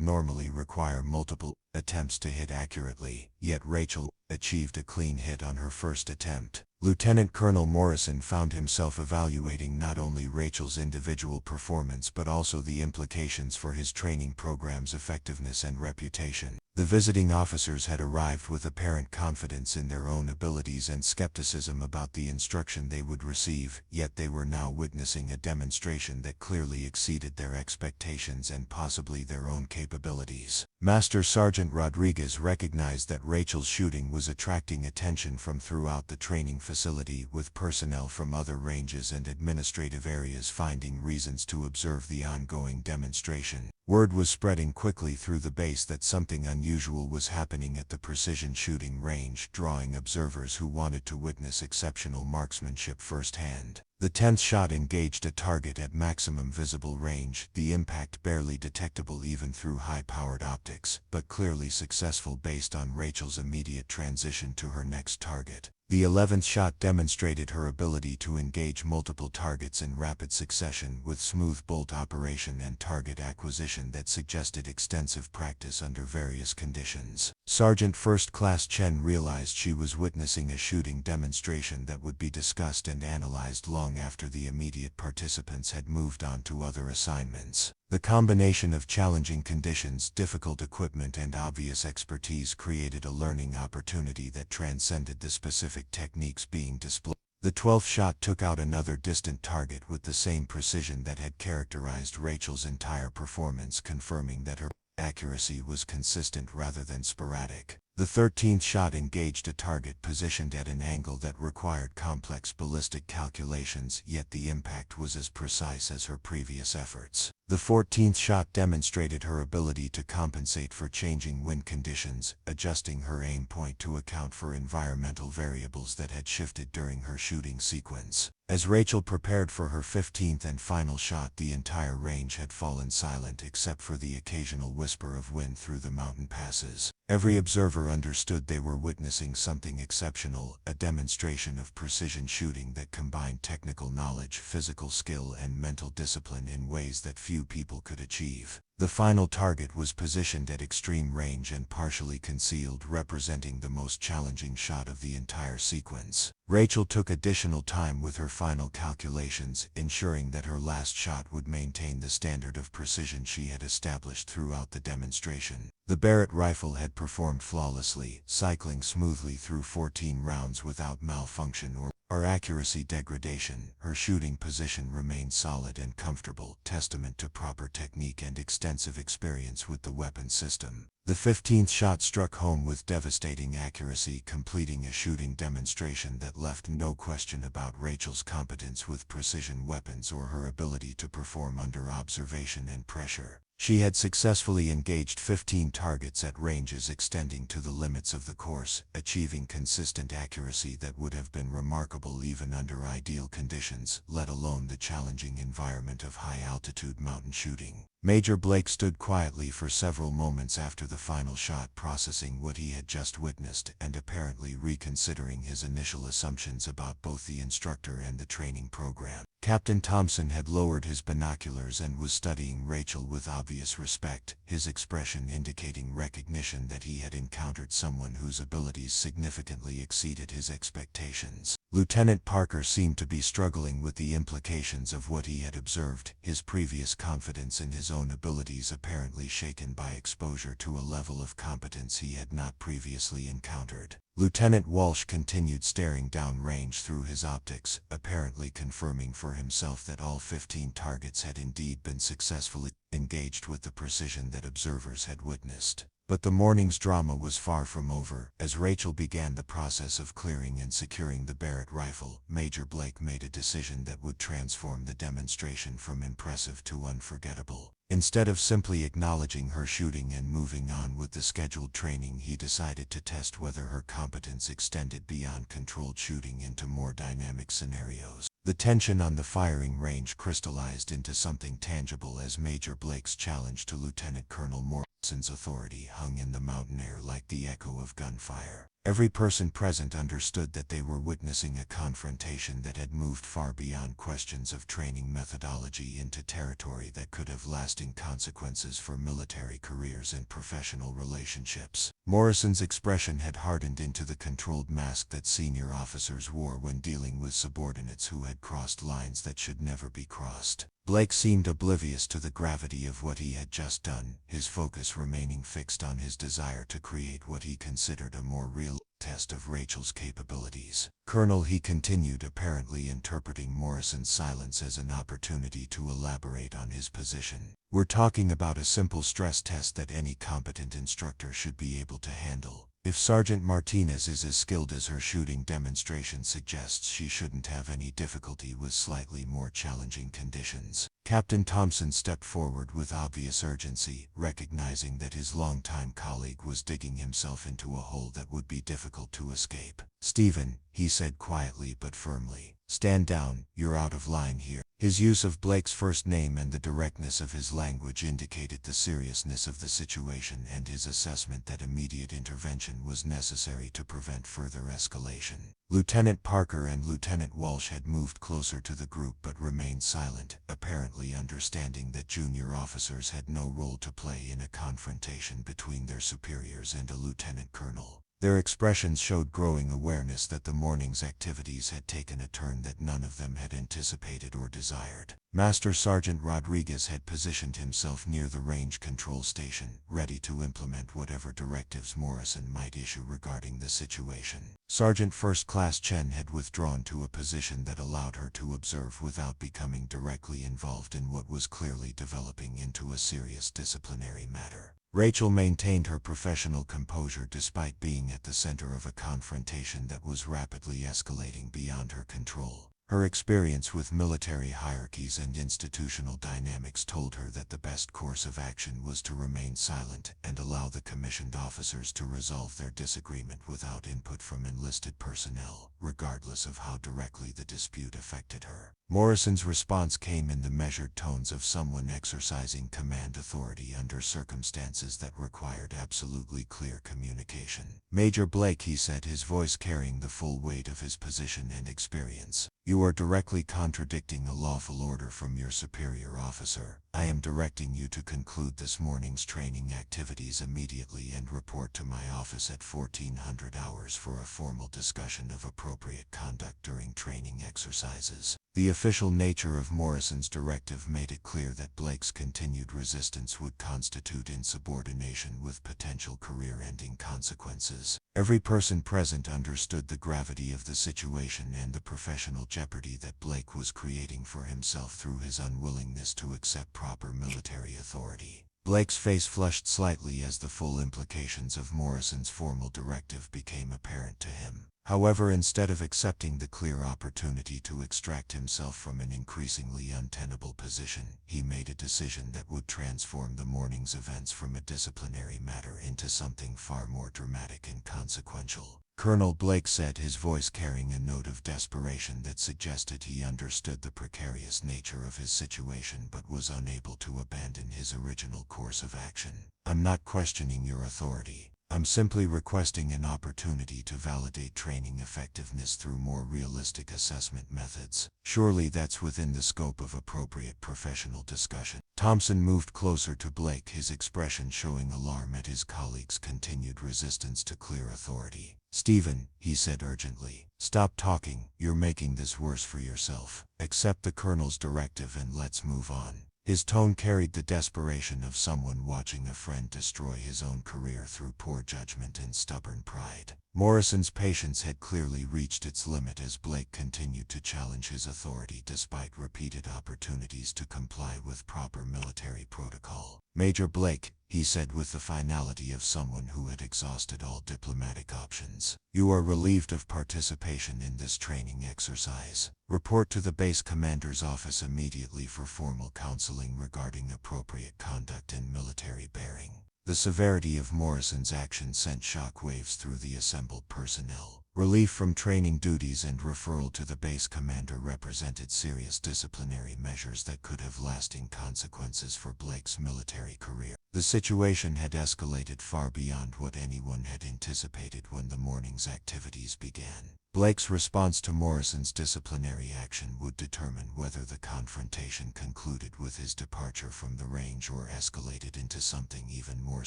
normally require multiple attempts to hit accurately, yet Rachel achieved a clean hit on her first attempt. Lieutenant Colonel Morrison found himself evaluating not only Rachel's individual performance but also the implications for his training program's effectiveness and reputation. The visiting officers had arrived with apparent confidence in their own abilities and skepticism about the instruction they would receive, yet they were now witnessing a demonstration that clearly exceeded their expectations and possibly their own capabilities. Master Sergeant Rodriguez recognized that Rachel's shooting was attracting attention from throughout the training facility, with personnel from other ranges and administrative areas finding reasons to observe the ongoing demonstration. Word was spreading quickly through the base that something unusual was happening at the precision shooting range, drawing observers who wanted to witness exceptional marksmanship firsthand. The 10th shot engaged a target at maximum visible range, the impact barely detectable even through high-powered optics, but clearly successful based on Rachel's immediate transition to her next target. The 11th shot demonstrated her ability to engage multiple targets in rapid succession with smooth bolt operation and target acquisition that suggested extensive practice under various conditions. Sergeant First Class Chen realized she was witnessing a shooting demonstration that would be discussed and analyzed long after the immediate participants had moved on to other assignments. The combination of challenging conditions, difficult equipment, and obvious expertise created a learning opportunity that transcended the specific techniques being displayed. The 12th shot took out another distant target with the same precision that had characterized Rachel's entire performance, confirming that her accuracy was consistent rather than sporadic. The 13th shot engaged a target positioned at an angle that required complex ballistic calculations, yet the impact was as precise as her previous efforts. The 14th shot demonstrated her ability to compensate for changing wind conditions, adjusting her aim point to account for environmental variables that had shifted during her shooting sequence. As Rachel prepared for her 15th and final shot, the entire range had fallen silent except for the occasional whisper of wind through the mountain passes. Every observer understood they were witnessing something exceptional, a demonstration of precision shooting that combined technical knowledge, physical skill, and mental discipline in ways that few people could achieve. The final target was positioned at extreme range and partially concealed, representing the most challenging shot of the entire sequence. Rachel took additional time with her final calculations, ensuring that her last shot would maintain the standard of precision she had established throughout the demonstration. The Barrett rifle had performed flawlessly, cycling smoothly through 14 rounds without malfunction or accuracy degradation. Her shooting position remained solid and comfortable, testament to proper technique and extensive experience with the weapon system. The 15th shot struck home with devastating accuracy, completing a shooting demonstration that left no question about Rachel's competence with precision weapons or her ability to perform under observation and pressure. She had successfully engaged 15 targets at ranges extending to the limits of the course, achieving consistent accuracy that would have been remarkable even under ideal conditions, let alone the challenging environment of high-altitude mountain shooting. Major Blake stood quietly for several moments after the final shot, processing what he had just witnessed and apparently reconsidering his initial assumptions about both the instructor and the training program. Captain Thompson had lowered his binoculars and was studying Rachel with obvious respect, his expression indicating recognition that he had encountered someone whose abilities significantly exceeded his expectations. Lieutenant Parker seemed to be struggling with the implications of what he had observed, his previous confidence in his own abilities apparently shaken by exposure to a level of competence he had not previously encountered. Lieutenant Walsh continued staring downrange through his optics, apparently confirming for himself that all 15 targets had indeed been successfully engaged with the precision that observers had witnessed. But the morning's drama was far from over. As Rachel began the process of clearing and securing the Barrett rifle, Major Blake made a decision that would transform the demonstration from impressive to unforgettable. Instead of simply acknowledging her shooting and moving on with the scheduled training, he decided to test whether her competence extended beyond controlled shooting into more dynamic scenarios. The tension on the firing range crystallized into something tangible as Major Blake's challenge to Lieutenant Colonel Morrison's authority hung in the mountain air like the echo of gunfire. Every person present understood that they were witnessing a confrontation that had moved far beyond questions of training methodology into territory that could have lasting consequences for military careers and professional relationships. Morrison's expression had hardened into the controlled mask that senior officers wore when dealing with subordinates who had crossed lines that should never be crossed. Blake seemed oblivious to the gravity of what he had just done, his focus remaining fixed on his desire to create what he considered a more real test of Rachel's capabilities. "Colonel," he continued, apparently interpreting Morrison's silence as an opportunity to elaborate on his position. "We're talking about a simple stress test that any competent instructor should be able to handle. If Sergeant Martinez is as skilled as her shooting demonstration suggests, she shouldn't have any difficulty with slightly more challenging conditions." Captain Thompson stepped forward with obvious urgency, recognizing that his longtime colleague was digging himself into a hole that would be difficult to escape. "Stephen," he said quietly but firmly, "stand down, you're out of line here." His use of Blake's first name and the directness of his language indicated the seriousness of the situation and his assessment that immediate intervention was necessary to prevent further escalation. Lieutenant Parker and Lieutenant Walsh had moved closer to the group but remained silent, apparently understanding that junior officers had no role to play in a confrontation between their superiors and a lieutenant colonel. Their expressions showed growing awareness that the morning's activities had taken a turn that none of them had anticipated or desired. Master Sergeant Rodriguez had positioned himself near the range control station, ready to implement whatever directives Morrison might issue regarding the situation. Sergeant First Class Chen had withdrawn to a position that allowed her to observe without becoming directly involved in what was clearly developing into a serious disciplinary matter. Rachel maintained her professional composure despite being at the center of a confrontation that was rapidly escalating beyond her control. Her experience with military hierarchies and institutional dynamics told her that the best course of action was to remain silent and allow the commissioned officers to resolve their disagreement without input from enlisted personnel, regardless of how directly the dispute affected her. Morrison's response came in the measured tones of someone exercising command authority under circumstances that required absolutely clear communication. "Major Blake," he said, his voice carrying the full weight of his position and experience, "you are directly contradicting a lawful order from your superior officer. I am directing you to conclude this morning's training activities immediately and report to my office at 1400 hours for a formal discussion of appropriate conduct during training exercises." The official nature of Morrison's directive made it clear that Blake's continued resistance would constitute insubordination with potential career-ending consequences. Every person present understood the gravity of the situation and the professional jeopardy that Blake was creating for himself through his unwillingness to accept proper military authority. Blake's face flushed slightly as the full implications of Morrison's formal directive became apparent to him. However, instead of accepting the clear opportunity to extract himself from an increasingly untenable position, he made a decision that would transform the morning's events from a disciplinary matter into something far more dramatic and consequential. Colonel Blake said, his voice carrying a note of desperation that suggested he understood the precarious nature of his situation but was unable to abandon his original course of action. "I'm not questioning your authority. I'm simply requesting an opportunity to validate training effectiveness through more realistic assessment methods. Surely that's within the scope of appropriate professional discussion." Thompson moved closer to Blake, his expression showing alarm at his colleague's continued resistance to clear authority. "Stephen," he said urgently, "stop talking. You're making this worse for yourself. Accept the colonel's directive and let's move on." His tone carried the desperation of someone watching a friend destroy his own career through poor judgment and stubborn pride. Morrison's patience had clearly reached its limit as Blake continued to challenge his authority despite repeated opportunities to comply with proper military protocol. "Major Blake," he said with the finality of someone who had exhausted all diplomatic options, "you are relieved of participation in this training exercise. Report to the base commander's office immediately for formal counseling regarding appropriate conduct and military bearing." The severity of Morrison's action sent shockwaves through the assembled personnel. Relief from training duties and referral to the base commander represented serious disciplinary measures that could have lasting consequences for Blake's military career. The situation had escalated far beyond what anyone had anticipated when the morning's activities began. Blake's response to Morrison's disciplinary action would determine whether the confrontation concluded with his departure from the range or escalated into something even more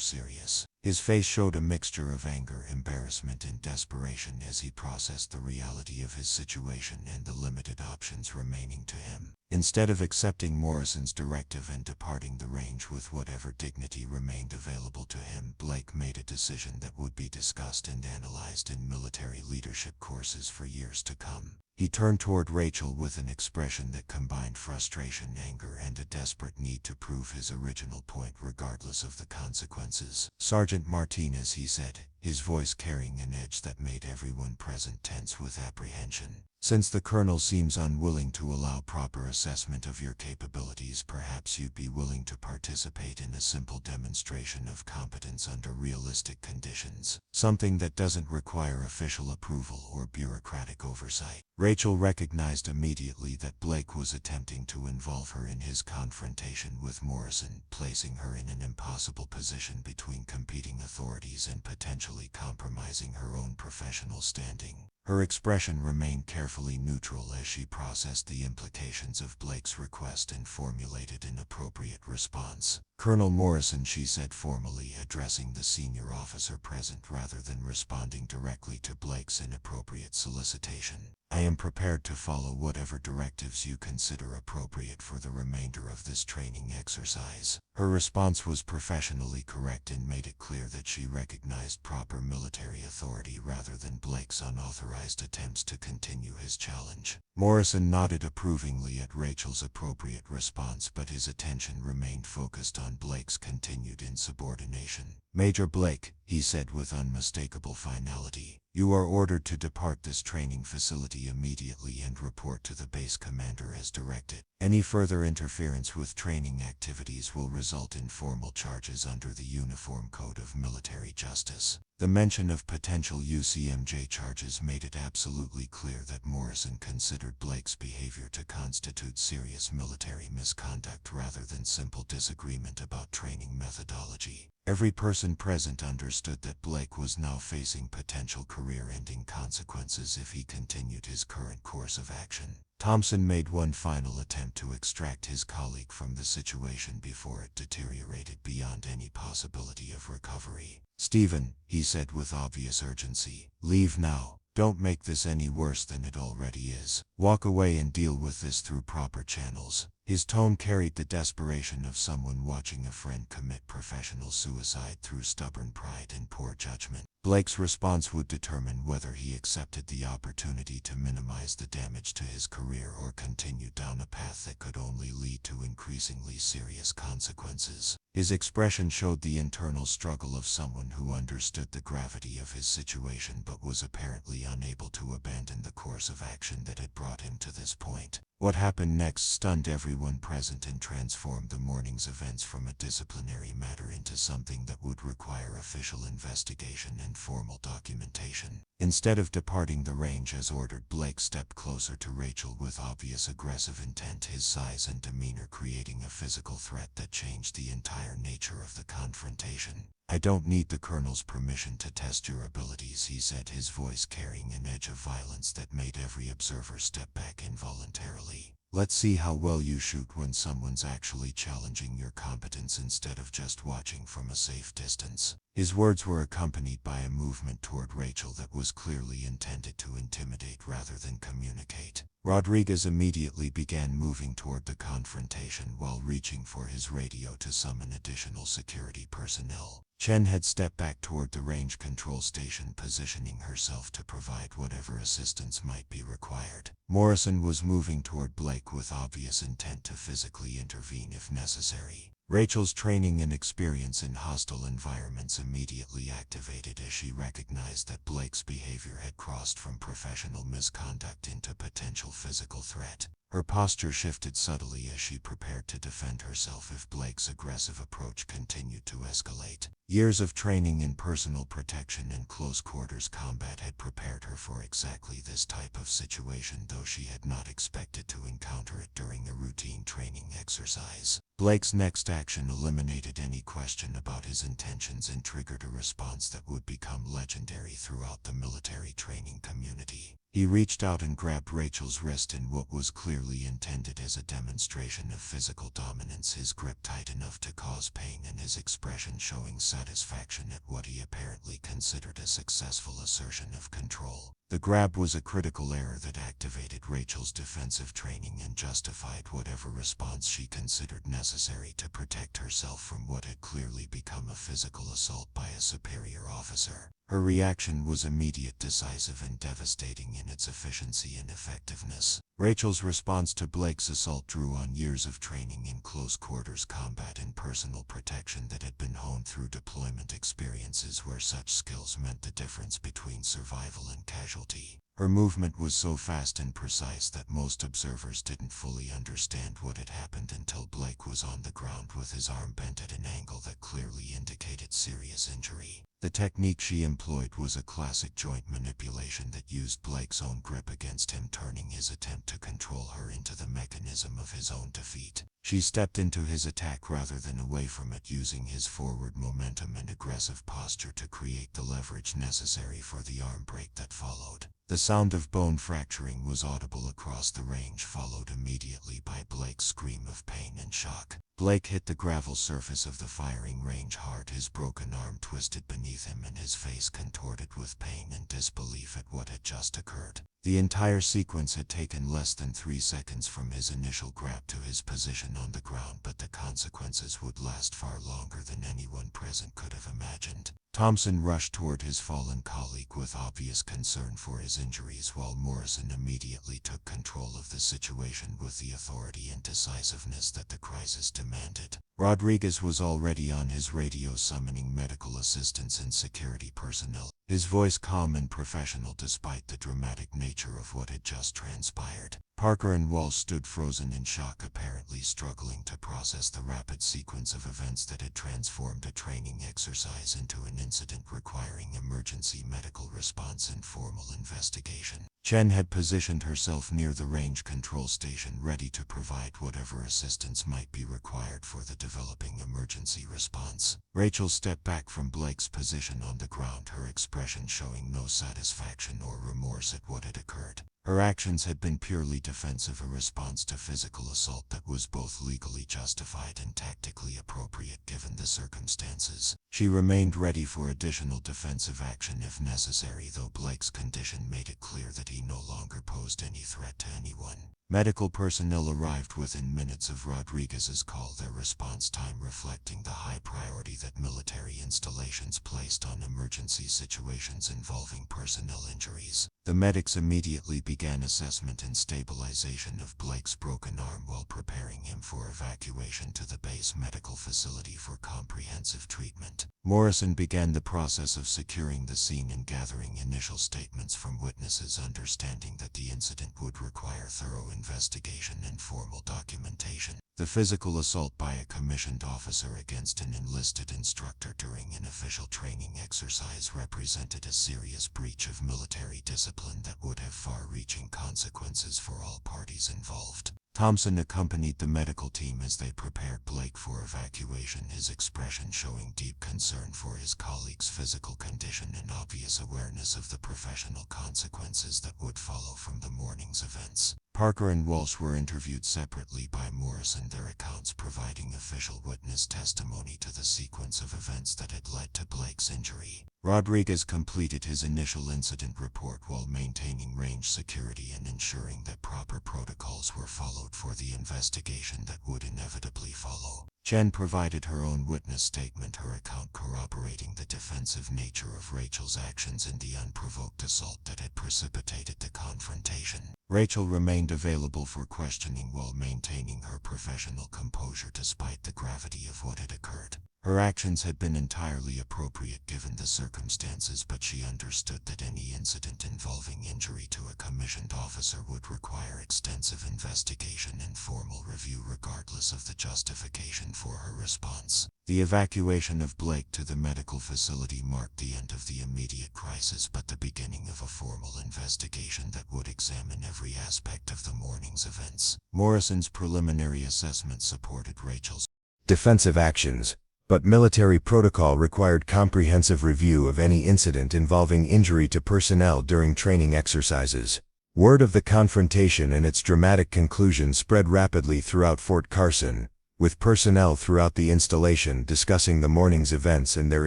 serious. His face showed a mixture of anger, embarrassment, and desperation as he processed the reality of his situation and the limited options remaining to him. Instead of accepting Morrison's directive and departing the range with whatever dignity remained available to him, Blake made a decision that would be discussed and analyzed in military leadership courses for years to come. He turned toward Rachel with an expression that combined frustration, anger, and a desperate need to prove his original point regardless of the consequences. "Sergeant Martinez," he said, his voice carrying an edge that made everyone present tense with apprehension, "since the colonel seems unwilling to allow proper assessment of your capabilities, perhaps you'd be willing to participate in a simple demonstration of competence under realistic conditions, something that doesn't require official approval or bureaucratic oversight." Rachel recognized immediately that Blake was attempting to involve her in his confrontation with Morrison, placing her in an impossible position between competing authorities and potentially compromising her own professional standing. Her expression remained carefully neutral as she processed the implications of Blake's request and formulated an appropriate response. "Colonel Morrison," she said formally, addressing the senior officer present rather than responding directly to Blake's inappropriate solicitation, "I am prepared to follow whatever directives you consider appropriate for the remainder of this training exercise." Her response was professionally correct and made it clear that she recognized proper military authority rather than Blake's unauthorized attempts to continue his challenge. Morrison nodded approvingly at Rachel's appropriate response, but his attention remained focused on Blake's continued insubordination. "Major Blake," he said with unmistakable finality, "you are ordered to depart this training facility immediately and report to the base commander as directed. Any further interference with training activities will result in formal charges under the Uniform Code of Military Justice." The mention of potential UCMJ charges made it absolutely clear that Morrison considered Blake's behavior to constitute serious military misconduct rather than simple disagreement about training methodology. Every person present understood that Blake was now facing potential career-ending consequences if he continued his current course of action. Thompson made one final attempt to extract his colleague from the situation before it deteriorated beyond any possibility of recovery. "Stephen," he said with obvious urgency, "leave now. Don't make this any worse than it already is. Walk away and deal with this through proper channels." His tone carried the desperation of someone watching a friend commit professional suicide through stubborn pride and poor judgment. Blake's response would determine whether he accepted the opportunity to minimize the damage to his career or continued down a path that could only lead to increasingly serious consequences. His expression showed the internal struggle of someone who understood the gravity of his situation but was apparently unable to abandon the course of action that had brought him to this point. What happened next stunned everyone present and transformed the morning's events from a disciplinary matter into something that would require official investigation and formal documentation. Instead of departing the range as ordered, Blake stepped closer to Rachel with obvious aggressive intent, his size and demeanor creating a physical threat that changed the entire nature of the confrontation. "I don't need the Colonel's permission to test your abilities," he said, his voice carrying an edge of violence that made every observer step back involuntarily. "Let's see how well you shoot when someone's actually challenging your competence instead of just watching from a safe distance." His words were accompanied by a movement toward Rachel that was clearly intended to intimidate rather than communicate. Rodriguez immediately began moving toward the confrontation while reaching for his radio to summon additional security personnel. Chen had stepped back toward the range control station, positioning herself to provide whatever assistance might be required. Morrison was moving toward Blake with obvious intent to physically intervene if necessary. Rachel's training and experience in hostile environments immediately activated as she recognized that Blake's behavior had crossed from professional misconduct into potential physical threat. Her posture shifted subtly as she prepared to defend herself if Blake's aggressive approach continued to escalate. Years of training in personal protection and close-quarters combat had prepared her for exactly this type of situation, though she had not expected to encounter it during a routine training exercise. Blake's next action eliminated any question about his intentions and triggered a response that would become legendary throughout the military training community. He reached out and grabbed Rachel's wrist in what was clearly intended as a demonstration of physical dominance, his grip tight enough to cause pain and his expression showing satisfaction at what he apparently considered a successful assertion of control. The grab was a critical error that activated Rachel's defensive training and justified whatever response she considered necessary to protect herself from what had clearly become a physical assault by a superior officer. Her reaction was immediate, decisive, and devastating in its efficiency and effectiveness. Rachel's response to Blake's assault drew on years of training in close-quarters combat and personal protection that had been honed through deployment experiences where such skills meant the difference between survival and casualty. Her movement was so fast and precise that most observers didn't fully understand what had happened until Blake was on the ground with his arm bent at an angle that clearly indicated serious injury. The technique she employed was a classic joint manipulation that used Blake's own grip against him, turning his attempt to control her into the mechanism of his own defeat. She stepped into his attack rather than away from it, using his forward momentum and aggressive posture to create the leverage necessary for the arm break that followed. The sound of bone fracturing was audible across the range, followed immediately by Blake's scream of pain and shock. Blake hit the gravel surface of the firing range hard, his broken arm twisted beneath him and his face contorted with pain and disbelief at what had just occurred. The entire sequence had taken less than 3 seconds from his initial grab to his position on the ground, but the consequences would last far longer than anyone present could have imagined. Thompson rushed toward his fallen colleague with obvious concern for his injuries, while Morrison immediately took control of the situation with the authority and decisiveness that the crisis demanded. Rodriguez was already on his radio summoning medical assistance and security personnel, his voice calm and professional despite the dramatic nature of what had just transpired. Parker and Walsh stood frozen in shock, apparently struggling to process the rapid sequence of events that had transformed a training exercise into an incident requiring emergency medical response and formal investigation. Chen had positioned herself near the range control station, ready to provide whatever assistance might be required for the developing emergency response. Rachel stepped back from Blake's position on the ground, her expression showing no satisfaction or remorse at what had occurred. Her actions had been purely defensive, a response to physical assault that was both legally justified and tactically appropriate given the circumstances. She remained ready for additional defensive action if necessary, though Blake's condition made it clear that he no longer posed any threat to anyone. Medical personnel arrived within minutes of Rodriguez's call, their response time reflecting the high priority that military installations placed on emergency situations involving personnel injuries. The medics immediately began assessment and stabilization of Blake's broken arm while preparing him for evacuation to the base medical facility for comprehensive treatment. Morrison began the process of securing the scene and gathering initial statements from witnesses, understanding that the incident would require thorough investigation and formal documentation. The physical assault by a commissioned officer against an enlisted instructor during an official training exercise represented a serious breach of military discipline that would have far-reaching consequences for all parties involved. Thompson accompanied the medical team as they prepared Blake for evacuation, his expression showing deep concern for his colleague's physical condition and obvious awareness of the professional consequences that would follow from the morning's events. Parker and Walsh were interviewed separately by Morrison, their accounts providing official witness testimony to the sequence of events that had led to Blake's injury. Rodriguez completed his initial incident report while maintaining range security and ensuring that proper protocols were followed for the investigation that would inevitably follow. Chen provided her own witness statement, her account corroborating the defensive nature of Rachel's actions in the unprovoked assault that had precipitated the confrontation. Rachel remained available for questioning while maintaining her professional composure despite the gravity of what had occurred. Her actions had been entirely appropriate given the circumstances, but she understood that any incident involving injury to a commissioned officer would require extensive investigation and formal review regardless of the justification for her response. The evacuation of Blake to the medical facility marked the end of the immediate crisis, but the beginning of a formal investigation that would examine every aspect of the morning's events. Morrison's preliminary assessment supported Rachel's defensive actions, but military protocol required comprehensive review of any incident involving injury to personnel during training exercises. Word of the confrontation and its dramatic conclusion spread rapidly throughout Fort Carson, with personnel throughout the installation discussing the morning's events and their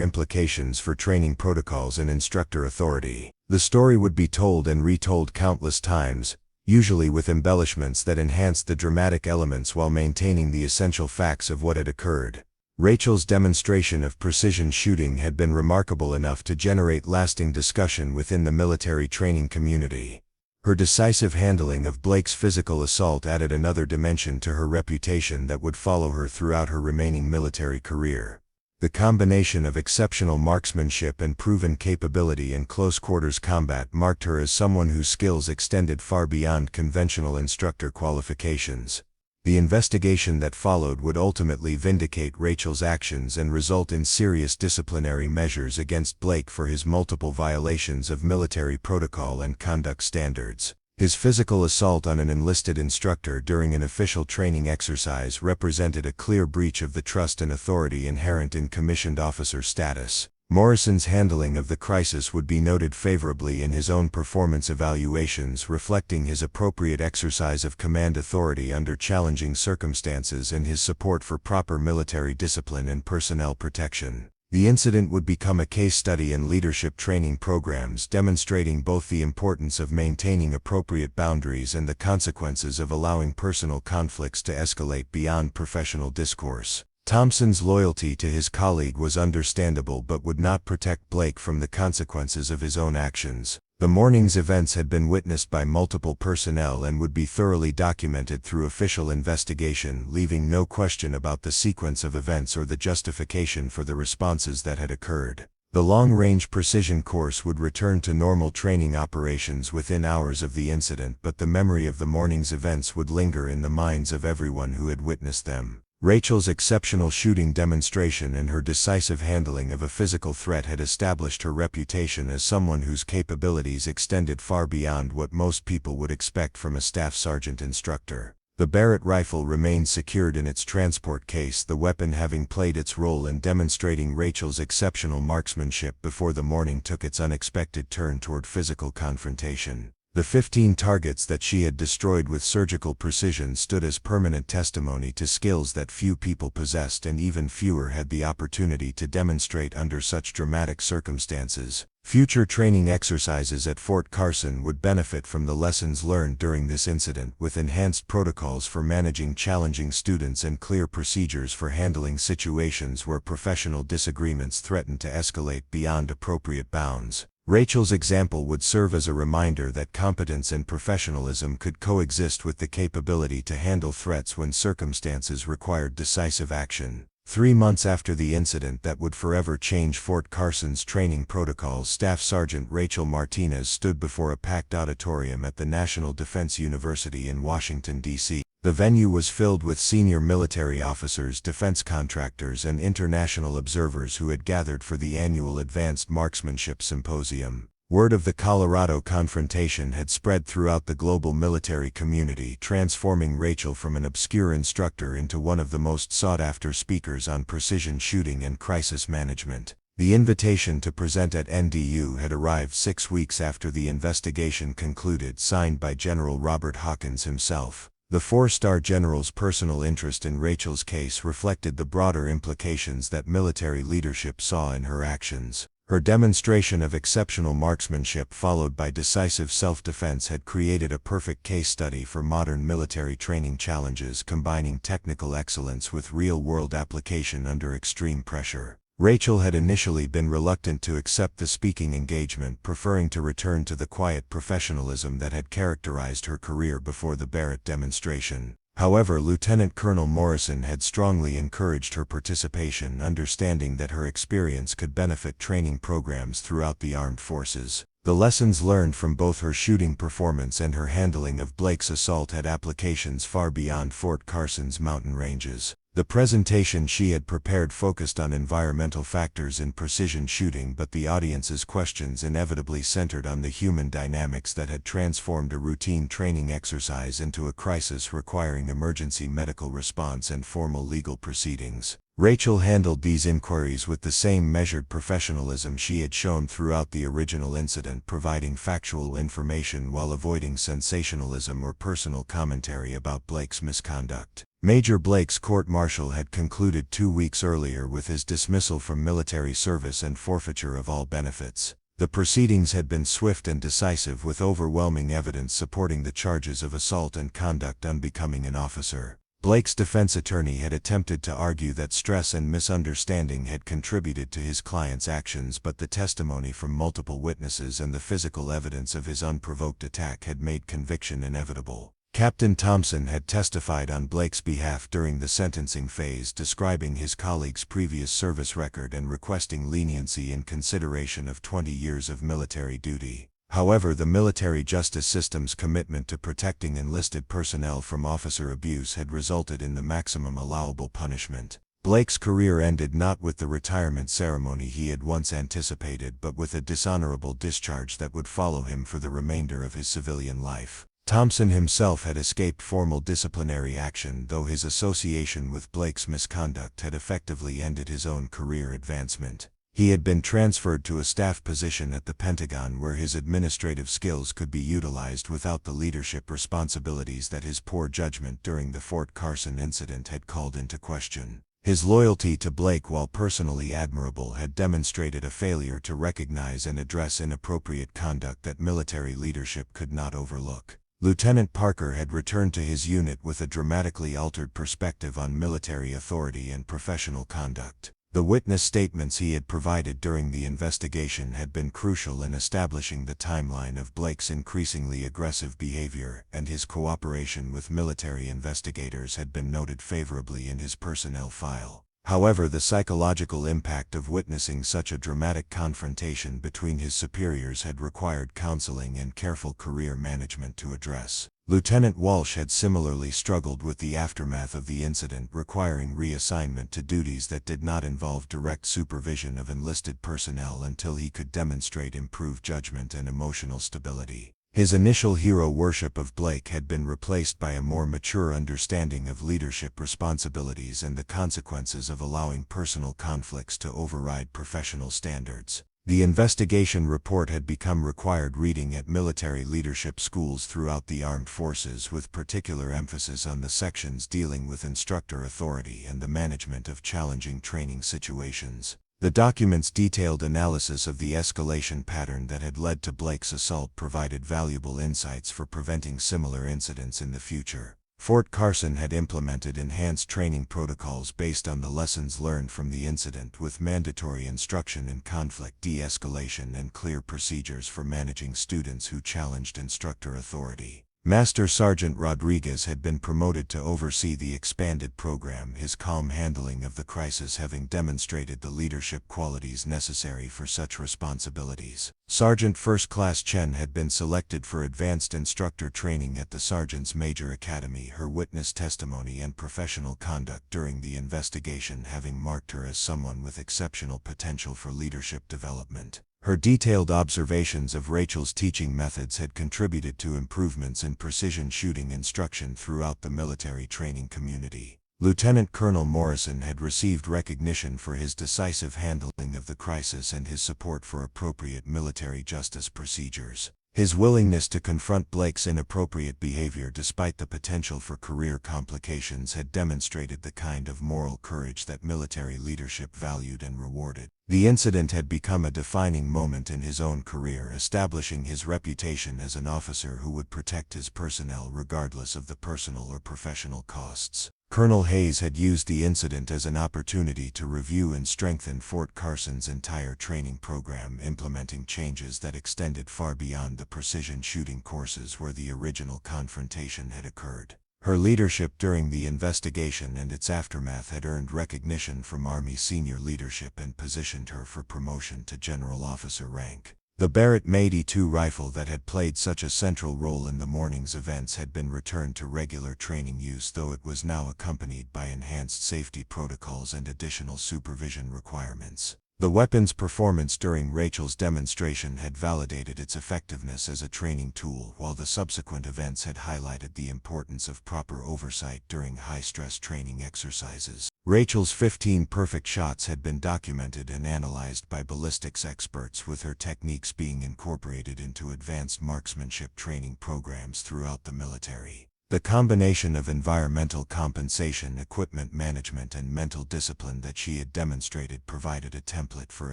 implications for training protocols and instructor authority. The story would be told and retold countless times, usually with embellishments that enhanced the dramatic elements while maintaining the essential facts of what had occurred. Rachel's demonstration of precision shooting had been remarkable enough to generate lasting discussion within the military training community. Her decisive handling of Blake's physical assault added another dimension to her reputation that would follow her throughout her remaining military career. The combination of exceptional marksmanship and proven capability in close-quarters combat marked her as someone whose skills extended far beyond conventional instructor qualifications. The investigation that followed would ultimately vindicate Rachel's actions and result in serious disciplinary measures against Blake for his multiple violations of military protocol and conduct standards. His physical assault on an enlisted instructor during an official training exercise represented a clear breach of the trust and authority inherent in commissioned officer status. Morrison's handling of the crisis would be noted favorably in his own performance evaluations, reflecting his appropriate exercise of command authority under challenging circumstances and his support for proper military discipline and personnel protection. The incident would become a case study in leadership training programs, demonstrating both the importance of maintaining appropriate boundaries and the consequences of allowing personal conflicts to escalate beyond professional discourse. Thompson's loyalty to his colleague was understandable but would not protect Blake from the consequences of his own actions. The morning's events had been witnessed by multiple personnel and would be thoroughly documented through official investigation, leaving no question about the sequence of events or the justification for the responses that had occurred. The long-range precision course would return to normal training operations within hours of the incident, but the memory of the morning's events would linger in the minds of everyone who had witnessed them. Rachel's exceptional shooting demonstration and her decisive handling of a physical threat had established her reputation as someone whose capabilities extended far beyond what most people would expect from a staff sergeant instructor. The Barrett rifle remained secured in its transport case, the weapon having played its role in demonstrating Rachel's exceptional marksmanship before the morning took its unexpected turn toward physical confrontation. The 15 targets that she had destroyed with surgical precision stood as permanent testimony to skills that few people possessed and even fewer had the opportunity to demonstrate under such dramatic circumstances. Future training exercises at Fort Carson would benefit from the lessons learned during this incident, with enhanced protocols for managing challenging students and clear procedures for handling situations where professional disagreements threaten to escalate beyond appropriate bounds. Rachel's example would serve as a reminder that competence and professionalism could coexist with the capability to handle threats when circumstances required decisive action. 3 months after the incident that would forever change Fort Carson's training protocols, Staff Sergeant Rachel Martinez stood before a packed auditorium at the National Defense University in Washington, D.C. The venue was filled with senior military officers, defense contractors, and international observers who had gathered for the annual Advanced Marksmanship Symposium. Word of the Colorado confrontation had spread throughout the global military community, transforming Rachel from an obscure instructor into one of the most sought-after speakers on precision shooting and crisis management. The invitation to present at NDU had arrived 6 weeks after the investigation concluded, signed by General Robert Hawkins himself. The 4-star general's personal interest in Rachel's case reflected the broader implications that military leadership saw in her actions. Her demonstration of exceptional marksmanship followed by decisive self-defense had created a perfect case study for modern military training challenges, combining technical excellence with real-world application under extreme pressure. Rachel had initially been reluctant to accept the speaking engagement, preferring to return to the quiet professionalism that had characterized her career before the Barrett demonstration. However, Lieutenant Colonel Morrison had strongly encouraged her participation, understanding that her experience could benefit training programs throughout the armed forces. The lessons learned from both her shooting performance and her handling of Blake's assault had applications far beyond Fort Carson's mountain ranges. The presentation she had prepared focused on environmental factors in precision shooting, but the audience's questions inevitably centered on the human dynamics that had transformed a routine training exercise into a crisis requiring emergency medical response and formal legal proceedings. Rachel handled these inquiries with the same measured professionalism she had shown throughout the original incident, providing factual information while avoiding sensationalism or personal commentary about Blake's misconduct. Major Blake's court-martial had concluded 2 weeks earlier with his dismissal from military service and forfeiture of all benefits. The proceedings had been swift and decisive, with overwhelming evidence supporting the charges of assault and conduct unbecoming an officer. Blake's defense attorney had attempted to argue that stress and misunderstanding had contributed to his client's actions, but the testimony from multiple witnesses and the physical evidence of his unprovoked attack had made conviction inevitable. Captain Thompson had testified on Blake's behalf during the sentencing phase, describing his colleague's previous service record and requesting leniency in consideration of 20 years of military duty. However, the military justice system's commitment to protecting enlisted personnel from officer abuse had resulted in the maximum allowable punishment. Blake's career ended not with the retirement ceremony he had once anticipated, but with a dishonorable discharge that would follow him for the remainder of his civilian life. Thompson himself had escaped formal disciplinary action, though his association with Blake's misconduct had effectively ended his own career advancement. He had been transferred to a staff position at the Pentagon, where his administrative skills could be utilized without the leadership responsibilities that his poor judgment during the Fort Carson incident had called into question. His loyalty to Blake, while personally admirable, had demonstrated a failure to recognize and address inappropriate conduct that military leadership could not overlook. Lieutenant Parker had returned to his unit with a dramatically altered perspective on military authority and professional conduct. The witness statements he had provided during the investigation had been crucial in establishing the timeline of Blake's increasingly aggressive behavior, and his cooperation with military investigators had been noted favorably in his personnel file. However, the psychological impact of witnessing such a dramatic confrontation between his superiors had required counseling and careful career management to address. Lieutenant Walsh had similarly struggled with the aftermath of the incident, requiring reassignment to duties that did not involve direct supervision of enlisted personnel until he could demonstrate improved judgment and emotional stability. His initial hero worship of Blake had been replaced by a more mature understanding of leadership responsibilities and the consequences of allowing personal conflicts to override professional standards. The investigation report had become required reading at military leadership schools throughout the armed forces, with particular emphasis on the sections dealing with instructor authority and the management of challenging training situations. The document's detailed analysis of the escalation pattern that had led to Blake's assault provided valuable insights for preventing similar incidents in the future. Fort Carson had implemented enhanced training protocols based on the lessons learned from the incident, with mandatory instruction in conflict de-escalation and clear procedures for managing students who challenged instructor authority. Master Sergeant Rodriguez had been promoted to oversee the expanded program, his calm handling of the crisis having demonstrated the leadership qualities necessary for such responsibilities. Sergeant First Class Chen had been selected for advanced instructor training at the Sergeant's Major Academy, her witness testimony and professional conduct during the investigation having marked her as someone with exceptional potential for leadership development. Her detailed observations of Rachel's teaching methods had contributed to improvements in precision shooting instruction throughout the military training community. Lieutenant Colonel Morrison had received recognition for his decisive handling of the crisis and his support for appropriate military justice procedures. His willingness to confront Blake's inappropriate behavior despite the potential for career complications had demonstrated the kind of moral courage that military leadership valued and rewarded. The incident had become a defining moment in his own career, establishing his reputation as an officer who would protect his personnel regardless of the personal or professional costs. Colonel Hayes had used the incident as an opportunity to review and strengthen Fort Carson's entire training program, implementing changes that extended far beyond the precision shooting courses where the original confrontation had occurred. Her leadership during the investigation and its aftermath had earned recognition from Army senior leadership and positioned her for promotion to general officer rank. The Barrett .82 rifle that had played such a central role in the morning's events had been returned to regular training use, though it was now accompanied by enhanced safety protocols and additional supervision requirements. The weapon's performance during Rachel's demonstration had validated its effectiveness as a training tool, while the subsequent events had highlighted the importance of proper oversight during high-stress training exercises. Rachel's 15 perfect shots had been documented and analyzed by ballistics experts, with her techniques being incorporated into advanced marksmanship training programs throughout the military. The combination of environmental compensation, equipment management, and mental discipline that she had demonstrated provided a template for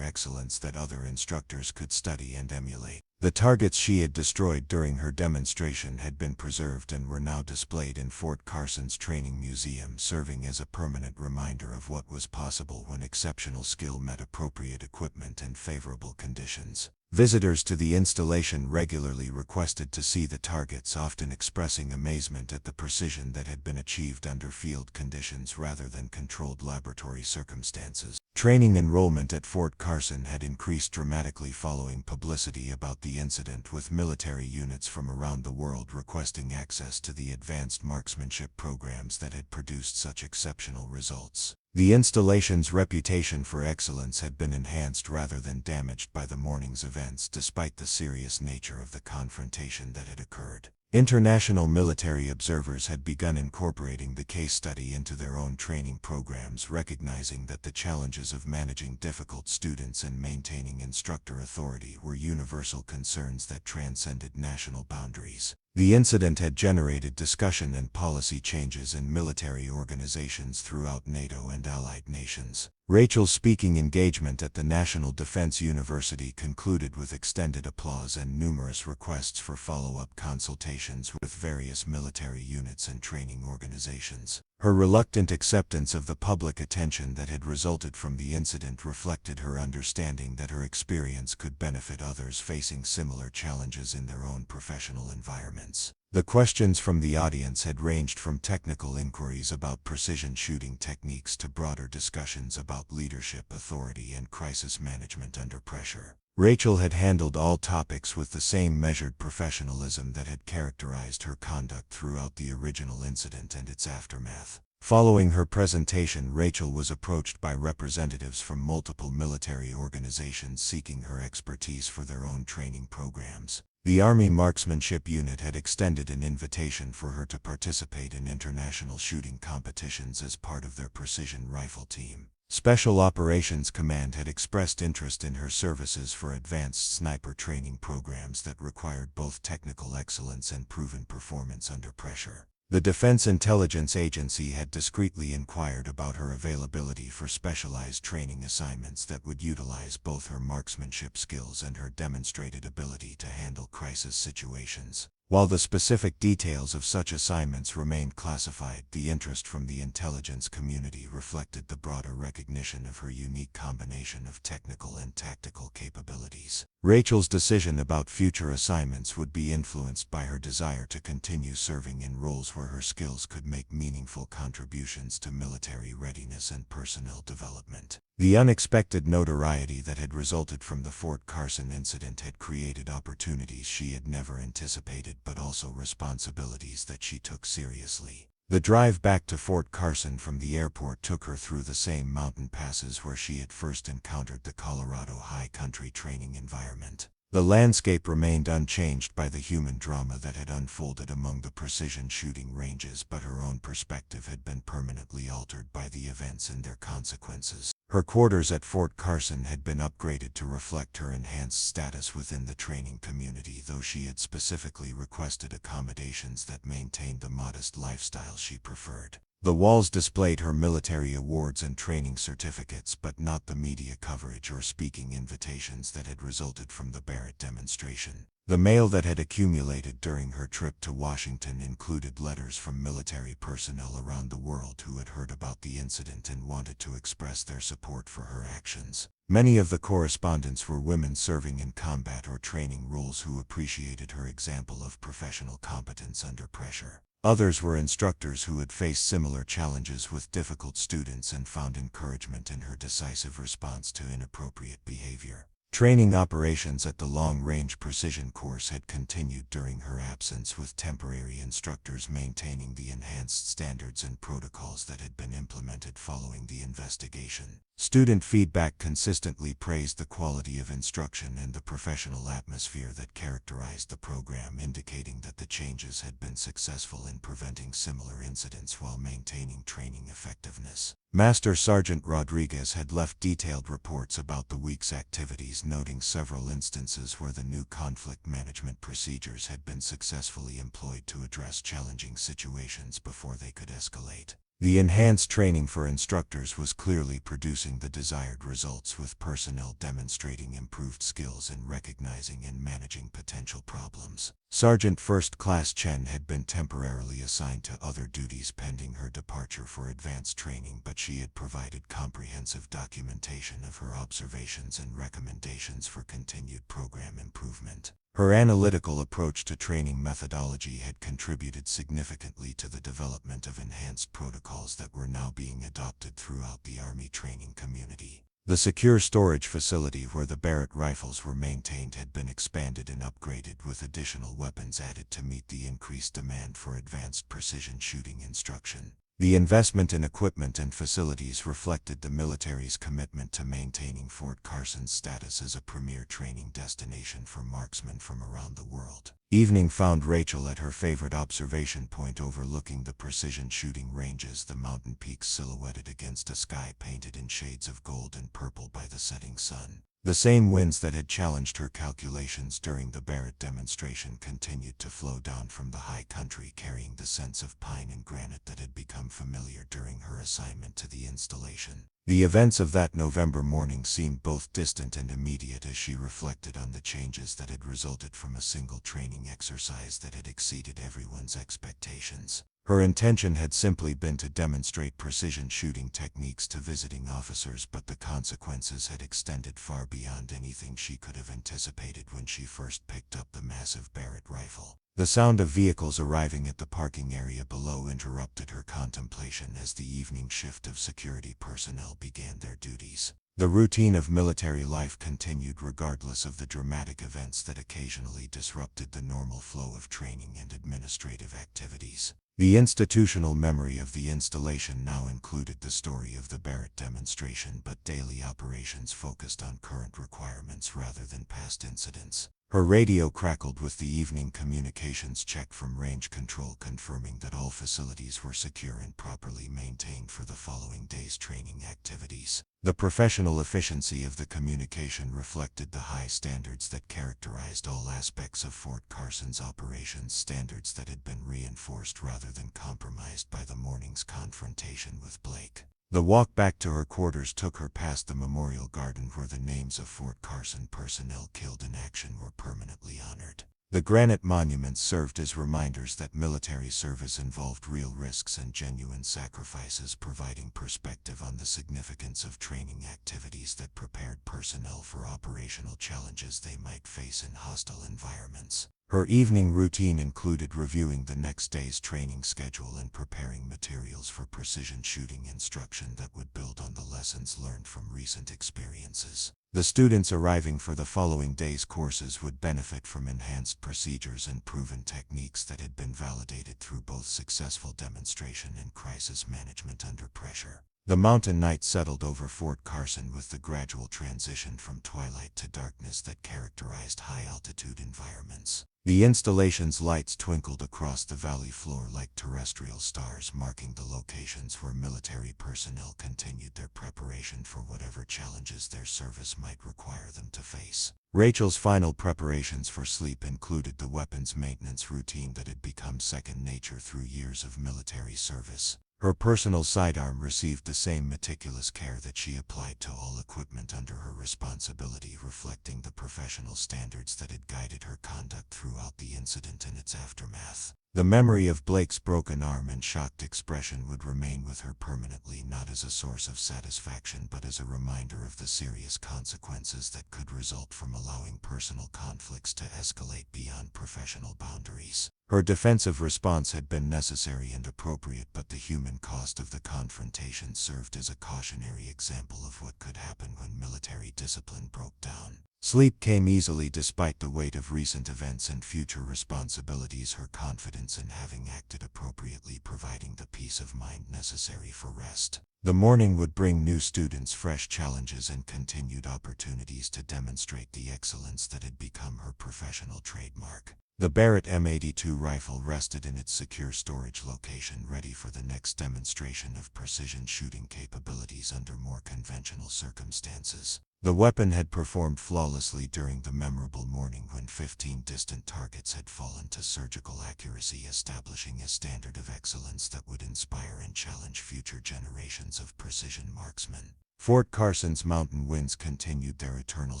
excellence that other instructors could study and emulate. The targets she had destroyed during her demonstration had been preserved and were now displayed in Fort Carson's Training Museum, serving as a permanent reminder of what was possible when exceptional skill met appropriate equipment and favorable conditions. Visitors to the installation regularly requested to see the targets, often expressing amazement at the precision that had been achieved under field conditions rather than controlled laboratory circumstances. Training enrollment at Fort Carson had increased dramatically following publicity about the incident, with military units from around the world requesting access to the advanced marksmanship programs that had produced such exceptional results. The installation's reputation for excellence had been enhanced rather than damaged by the morning's events, despite the serious nature of the confrontation that had occurred. International military observers had begun incorporating the case study into their own training programs, recognizing that the challenges of managing difficult students and maintaining instructor authority were universal concerns that transcended national boundaries. The incident had generated discussion and policy changes in military organizations throughout NATO and allied nations. Rachel's speaking engagement at the National Defense University concluded with extended applause and numerous requests for follow-up consultations with various military units and training organizations. Her reluctant acceptance of the public attention that had resulted from the incident reflected her understanding that her experience could benefit others facing similar challenges in their own professional environments. The questions from the audience had ranged from technical inquiries about precision shooting techniques to broader discussions about leadership, authority, and crisis management under pressure. Rachel had handled all topics with the same measured professionalism that had characterized her conduct throughout the original incident and its aftermath. Following her presentation, Rachel was approached by representatives from multiple military organizations seeking her expertise for their own training programs. The Army Marksmanship Unit had extended an invitation for her to participate in international shooting competitions as part of their precision rifle team. Special Operations Command had expressed interest in her services for advanced sniper training programs that required both technical excellence and proven performance under pressure. The Defense Intelligence Agency had discreetly inquired about her availability for specialized training assignments that would utilize both her marksmanship skills and her demonstrated ability to handle crisis situations. While the specific details of such assignments remained classified, the interest from the intelligence community reflected the broader recognition of her unique combination of technical and tactical capabilities. Rachel's decision about future assignments would be influenced by her desire to continue serving in roles where her skills could make meaningful contributions to military readiness and personnel development. The unexpected notoriety that had resulted from the Fort Carson incident had created opportunities she had never anticipated, but also responsibilities that she took seriously. The drive back to Fort Carson from the airport took her through the same mountain passes where she had first encountered the Colorado high country training environment. The landscape remained unchanged by the human drama that had unfolded among the precision shooting ranges, but her own perspective had been permanently altered by the events and their consequences. Her quarters at Fort Carson had been upgraded to reflect her enhanced status within the training community, though she had specifically requested accommodations that maintained the modest lifestyle she preferred. The walls displayed her military awards and training certificates, but not the media coverage or speaking invitations that had resulted from the Barrett demonstration. The mail that had accumulated during her trip to Washington included letters from military personnel around the world who had heard about the incident and wanted to express their support for her actions. Many of the correspondents were women serving in combat or training roles who appreciated her example of professional competence under pressure. Others were instructors who had faced similar challenges with difficult students and found encouragement in her decisive response to inappropriate behavior. Training operations at the long-range precision course had continued during her absence, with temporary instructors maintaining the enhanced standards and protocols that had been implemented following the investigation. Student feedback consistently praised the quality of instruction and the professional atmosphere that characterized the program, indicating that the changes had been successful in preventing similar incidents while maintaining training effectiveness. Master Sergeant Rodriguez had left detailed reports about the week's activities, noting several instances where the new conflict management procedures had been successfully employed to address challenging situations before they could escalate. The enhanced training for instructors was clearly producing the desired results, with personnel demonstrating improved skills in recognizing and managing potential problems. Sergeant First Class Chen had been temporarily assigned to other duties pending her departure for advanced training, but she had provided comprehensive documentation of her observations and recommendations for continued program improvement. Her analytical approach to training methodology had contributed significantly to the development of enhanced protocols that were now being adopted throughout the Army training community. The secure storage facility where the Barrett rifles were maintained had been expanded and upgraded, with additional weapons added to meet the increased demand for advanced precision shooting instruction. The investment in equipment and facilities reflected the military's commitment to maintaining Fort Carson's status as a premier training destination for marksmen from around the world. Evening found Rachel at her favorite observation point overlooking the precision shooting ranges, the mountain peaks silhouetted against a sky painted in shades of gold and purple by the setting sun. The same winds that had challenged her calculations during the Barrett demonstration continued to flow down from the high country, carrying the scents of pine and granite that had become familiar during her assignment to the installation. The events of that November morning seemed both distant and immediate as she reflected on the changes that had resulted from a single training exercise that had exceeded everyone's expectations. Her intention had simply been to demonstrate precision shooting techniques to visiting officers, but the consequences had extended far beyond anything she could have anticipated when she first picked up the massive Barrett rifle. The sound of vehicles arriving at the parking area below interrupted her contemplation as the evening shift of security personnel began their duties. The routine of military life continued regardless of the dramatic events that occasionally disrupted the normal flow of training and administrative activities. The institutional memory of the installation now included the story of the Barrett demonstration, but daily operations focused on current requirements rather than past incidents. Her radio crackled with the evening communications check from range control confirming that all facilities were secure and properly maintained for the following day's training activities. The professional efficiency of the communication reflected the high standards that characterized all aspects of Fort Carson's operations, standards that had been reinforced rather than compromised by the morning's confrontation with Blake. The walk back to her quarters took her past the memorial garden where the names of Fort Carson personnel killed in action were permanently honored. The granite monuments served as reminders that military service involved real risks and genuine sacrifices, providing perspective on the significance of training activities that prepared personnel for operational challenges they might face in hostile environments. Her evening routine included reviewing the next day's training schedule and preparing materials for precision shooting instruction that would build on the lessons learned from recent experiences. The students arriving for the following day's courses would benefit from enhanced procedures and proven techniques that had been validated through both successful demonstration and crisis management under pressure. The mountain night settled over Fort Carson with the gradual transition from twilight to darkness that characterized high-altitude environments. The installation's lights twinkled across the valley floor like terrestrial stars, marking the locations where military personnel continued their preparation for whatever challenges their service might require them to face. Rachel's final preparations for sleep included the weapons maintenance routine that had become second nature through years of military service. Her personal sidearm received the same meticulous care that she applied to all equipment under her responsibility, reflecting the professional standards that had guided her conduct throughout the incident and its aftermath. The memory of Blake's broken arm and shocked expression would remain with her permanently, not as a source of satisfaction but as a reminder of the serious consequences that could result from allowing personal conflicts to escalate beyond professional boundaries. Her defensive response had been necessary and appropriate, but the human cost of the confrontation served as a cautionary example of what could happen when military discipline broke down. Sleep came easily despite the weight of recent events and future responsibilities, her confidence in having acted appropriately providing the peace of mind necessary for rest. The morning would bring new students fresh challenges and continued opportunities to demonstrate the excellence that had become her professional trademark. The Barrett M82 rifle rested in its secure storage location, ready for the next demonstration of precision shooting capabilities under more conventional circumstances. The weapon had performed flawlessly during the memorable morning when 15 distant targets had fallen to surgical accuracy, establishing a standard of excellence that would inspire and challenge future generations of precision marksmen. Fort Carson's mountain winds continued their eternal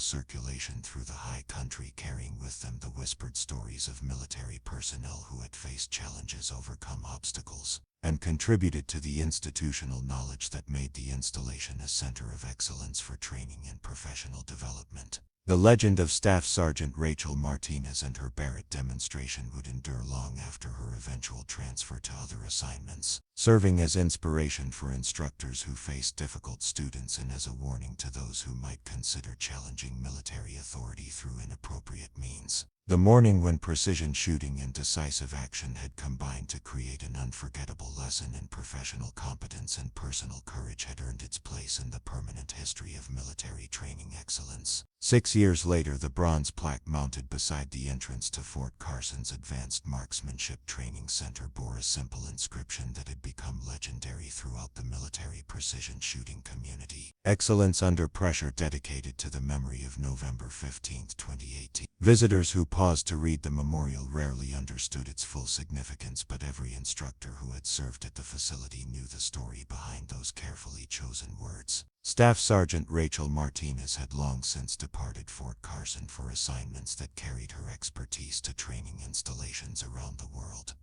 circulation through the high country, carrying with them the whispered stories of military personnel who had faced challenges, overcome obstacles, and contributed to the institutional knowledge that made the installation a center of excellence for training and professional development. The legend of Staff Sergeant Rachel Martinez and her Barrett demonstration would endure long after her eventual transfer to other assignments, serving as inspiration for instructors who faced difficult students and as a warning to those who might consider challenging military authority through inappropriate means. The morning when precision shooting and decisive action had combined to create an unforgettable lesson in professional competence and personal courage had earned its place in the permanent history of military training excellence. 6 years later, the bronze plaque mounted beside the entrance to Fort Carson's Advanced Marksmanship Training Center bore a simple inscription that had become legendary throughout the military precision shooting community. Excellence under pressure, dedicated to the memory of November 15, 2018. Visitors who paused to read the memorial rarely understood its full significance, but every instructor who had served at the facility knew the story behind those carefully chosen words. Staff Sergeant Rachel Martinez had long since departed Fort Carson for assignments that carried her expertise to training installations around the world.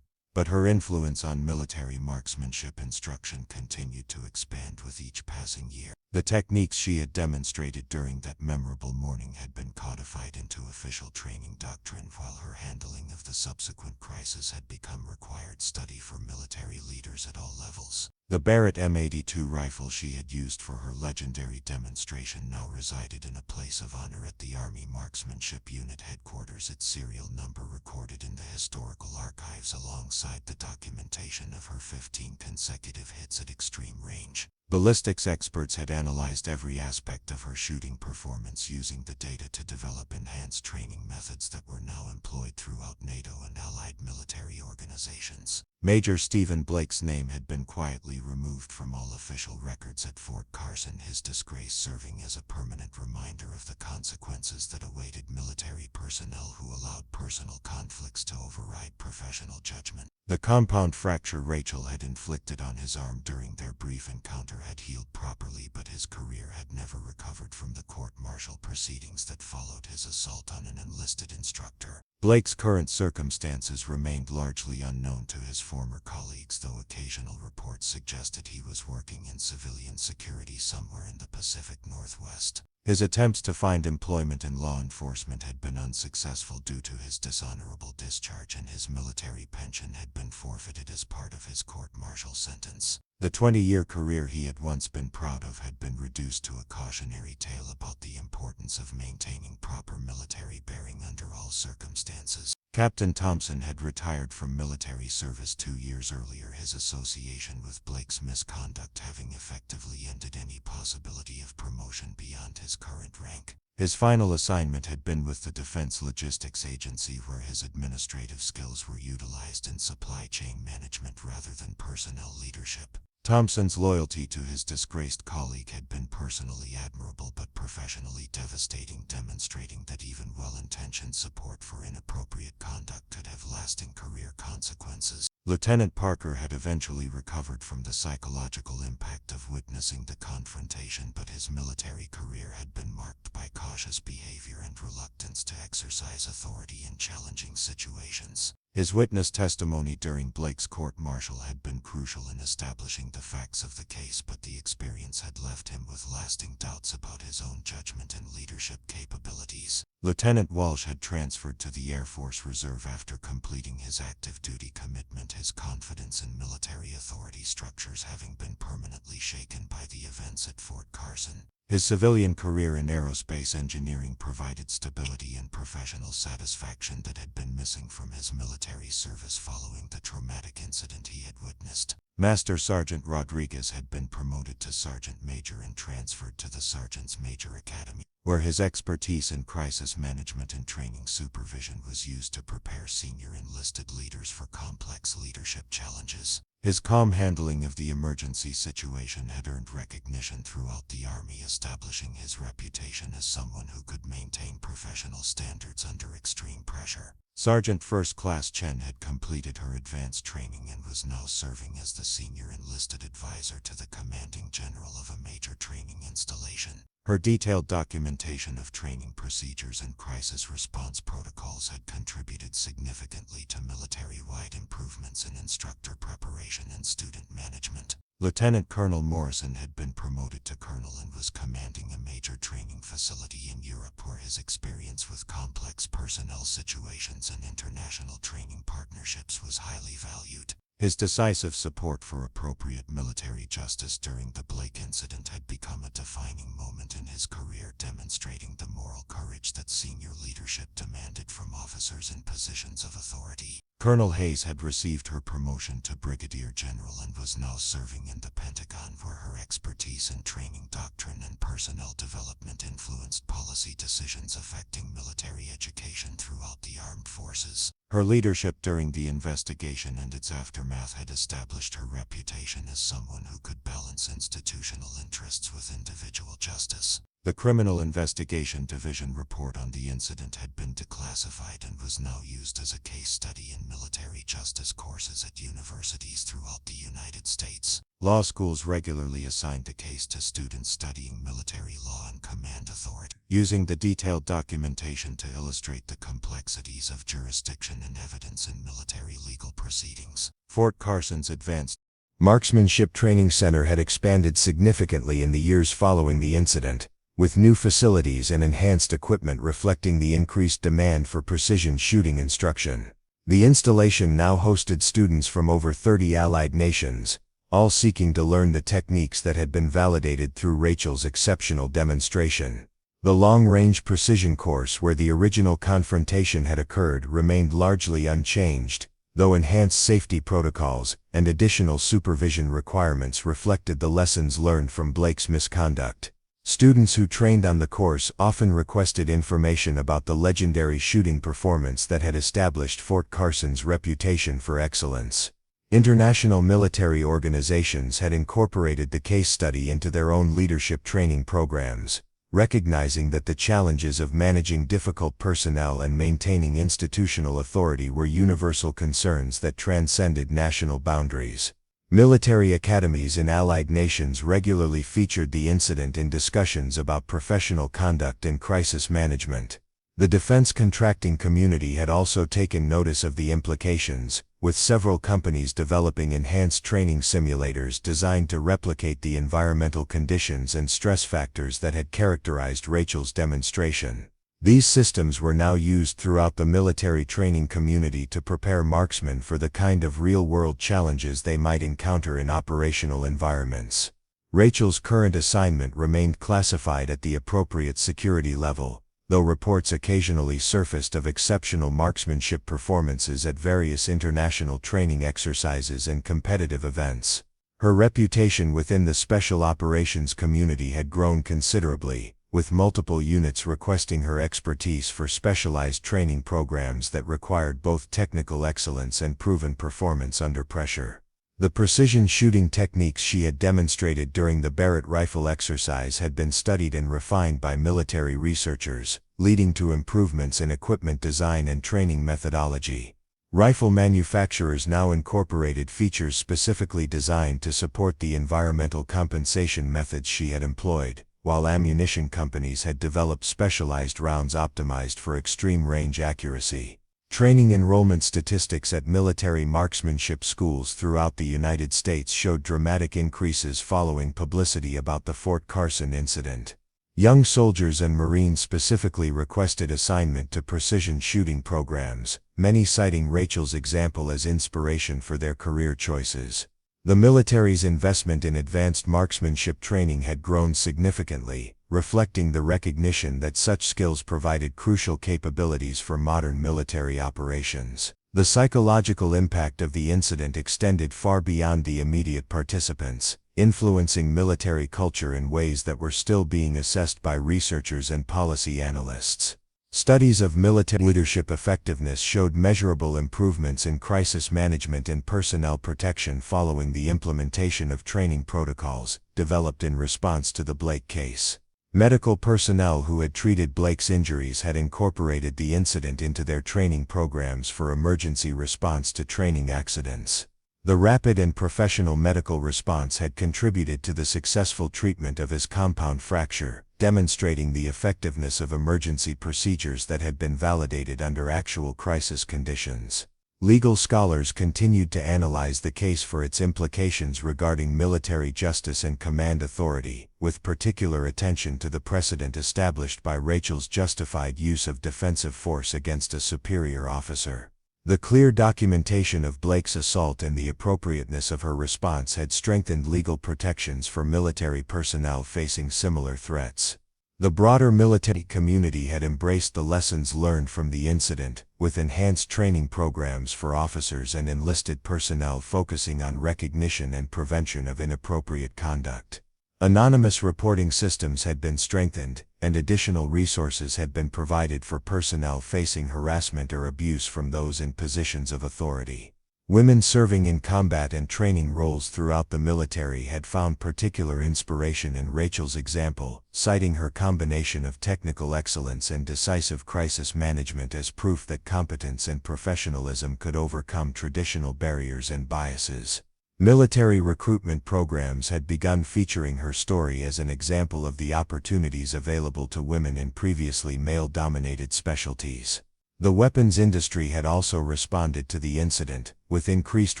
But her influence on military marksmanship instruction continued to expand with each passing year. The techniques she had demonstrated during that memorable morning had been codified into official training doctrine, while her handling of the subsequent crisis had become required study for military leaders at all levels. The Barrett M82 rifle she had used for her legendary demonstration now resided in a place of honor at the Army Marksmanship Unit headquarters, its serial number recorded in the historical archives alongside the documentation of her 15 consecutive hits at extreme range. Ballistics experts had analyzed every aspect of her shooting performance using the data to develop enhanced training methods that were now employed throughout NATO and allied military organizations. Major Stephen Blake's name had been quietly removed from all official records at Fort Carson, his disgrace serving as a permanent reminder of the consequences that awaited military personnel who allowed personal conflicts to override professional judgment. The compound fracture Rachel had inflicted on his arm during their brief encounter had healed properly, but his career had never recovered from the court-martial proceedings that followed his assault on an enlisted instructor. Blake's current circumstances remained largely unknown to his former colleagues, though occasional reports suggested he was working in civilian security somewhere in the Pacific Northwest. His attempts to find employment in law enforcement had been unsuccessful due to his dishonorable discharge, and his military pension had been forfeited as part of his court-martial sentence. The 20-year career he had once been proud of had been reduced to a cautionary tale about the importance of maintaining proper military bearing under all circumstances. Captain Thompson had retired from military service 2 years earlier, his association with Blake's misconduct having effectively ended any possibility of promotion beyond his current rank. His final assignment had been with the Defense Logistics Agency, where his administrative skills were utilized in supply chain management rather than personnel leadership. Thompson's loyalty to his disgraced colleague had been personally admirable but professionally devastating, demonstrating that even well-intentioned support for inappropriate conduct could have lasting career consequences. Lieutenant Parker had eventually recovered from the psychological impact of witnessing the confrontation, but his military career had been marked by cautious behavior and reluctance to exercise authority in challenging situations. His witness testimony during Blake's court-martial had been crucial in establishing the facts of the case, but the experience had left him with lasting doubts about his own judgment and leadership capabilities. Lieutenant Walsh had transferred to the Air Force Reserve after completing his active duty commitment, his confidence in military authority structures having been permanently shaken by the events at Fort Carson. His civilian career in aerospace engineering provided stability and professional satisfaction that had been missing from his military service following the traumatic incident he had witnessed. Master Sergeant Rodriguez had been promoted to Sergeant Major and transferred to the Sergeant's Major Academy, where his expertise in crisis management and training supervision was used to prepare senior enlisted leaders for complex leadership challenges. His calm handling of the emergency situation had earned recognition throughout the Army, establishing his reputation as someone who could maintain professional standards under extreme pressure. Sergeant First Class Chen had completed her advanced training and was now serving as the senior enlisted advisor to the commanding general of a major training installation. Her detailed documentation of training procedures and crisis response protocols had contributed significantly to military-wide improvements in instructor preparation and student management. Lieutenant Colonel Morrison had been promoted to colonel and was commanding a major training facility in Europe, where his experience with complex personnel situations and international training partnerships was highly valued. His decisive support for appropriate military justice during the Blake incident had become a defining moment in his career, demonstrating the moral courage that senior leadership demanded from officers in positions of authority. Colonel Hayes had received her promotion to Brigadier General and was now serving in the Pentagon, where her expertise in training doctrine and personnel development influenced policy decisions affecting military education throughout the armed forces. Her leadership during the investigation and its aftermath had established her reputation as someone who could balance institutional interests with individual justice. The Criminal Investigation Division report on the incident had been declassified and was now used as a case study in military justice courses at universities throughout the United States. Law schools regularly assigned the case to students studying military law and command authority, using the detailed documentation to illustrate the complexities of jurisdiction and evidence in military legal proceedings. Fort Carson's advanced Marksmanship Training Center had expanded significantly in the years following the incident, with new facilities and enhanced equipment reflecting the increased demand for precision shooting instruction. The installation now hosted students from over 30 allied nations, all seeking to learn the techniques that had been validated through Rachel's exceptional demonstration. The long-range precision course where the original confrontation had occurred remained largely unchanged, though enhanced safety protocols and additional supervision requirements reflected the lessons learned from Blake's misconduct. Students who trained on the course often requested information about the legendary shooting performance that had established Fort Carson's reputation for excellence. International military organizations had incorporated the case study into their own leadership training programs, recognizing that the challenges of managing difficult personnel and maintaining institutional authority were universal concerns that transcended national boundaries. Military academies in allied nations regularly featured the incident in discussions about professional conduct and crisis management. The defense contracting community had also taken notice of the implications, with several companies developing enhanced training simulators designed to replicate the environmental conditions and stress factors that had characterized Rachel's demonstration. These systems were now used throughout the military training community to prepare marksmen for the kind of real-world challenges they might encounter in operational environments. Rachel's current assignment remained classified at the appropriate security level, though reports occasionally surfaced of exceptional marksmanship performances at various international training exercises and competitive events. Her reputation within the special operations community had grown considerably, with multiple units requesting her expertise for specialized training programs that required both technical excellence and proven performance under pressure. The precision shooting techniques she had demonstrated during the Barrett rifle exercise had been studied and refined by military researchers, leading to improvements in equipment design and training methodology. Rifle manufacturers now incorporated features specifically designed to support the environmental compensation methods she had employed, while ammunition companies had developed specialized rounds optimized for extreme range accuracy. Training enrollment statistics at military marksmanship schools throughout the United States showed dramatic increases following publicity about the Fort Carson incident. Young soldiers and Marines specifically requested assignment to precision shooting programs, many citing Rachel's example as inspiration for their career choices. The military's investment in advanced marksmanship training had grown significantly, reflecting the recognition that such skills provided crucial capabilities for modern military operations. The psychological impact of the incident extended far beyond the immediate participants, influencing military culture in ways that were still being assessed by researchers and policy analysts. Studies of military leadership effectiveness showed measurable improvements in crisis management and personnel protection following the implementation of training protocols developed in response to the Blake case. Medical personnel who had treated Blake's injuries had incorporated the incident into their training programs for emergency response to training accidents. The rapid and professional medical response had contributed to the successful treatment of his compound fracture, demonstrating the effectiveness of emergency procedures that had been validated under actual crisis conditions. Legal scholars continued to analyze the case for its implications regarding military justice and command authority, with particular attention to the precedent established by Rachel's justified use of defensive force against a superior officer. The clear documentation of Blake's assault and the appropriateness of her response had strengthened legal protections for military personnel facing similar threats. The broader military community had embraced the lessons learned from the incident, with enhanced training programs for officers and enlisted personnel focusing on recognition and prevention of inappropriate conduct. Anonymous reporting systems had been strengthened, and additional resources had been provided for personnel facing harassment or abuse from those in positions of authority. Women serving in combat and training roles throughout the military had found particular inspiration in Rachel's example, citing her combination of technical excellence and decisive crisis management as proof that competence and professionalism could overcome traditional barriers and biases. Military recruitment programs had begun featuring her story as an example of the opportunities available to women in previously male-dominated specialties. The weapons industry had also responded to the incident, with increased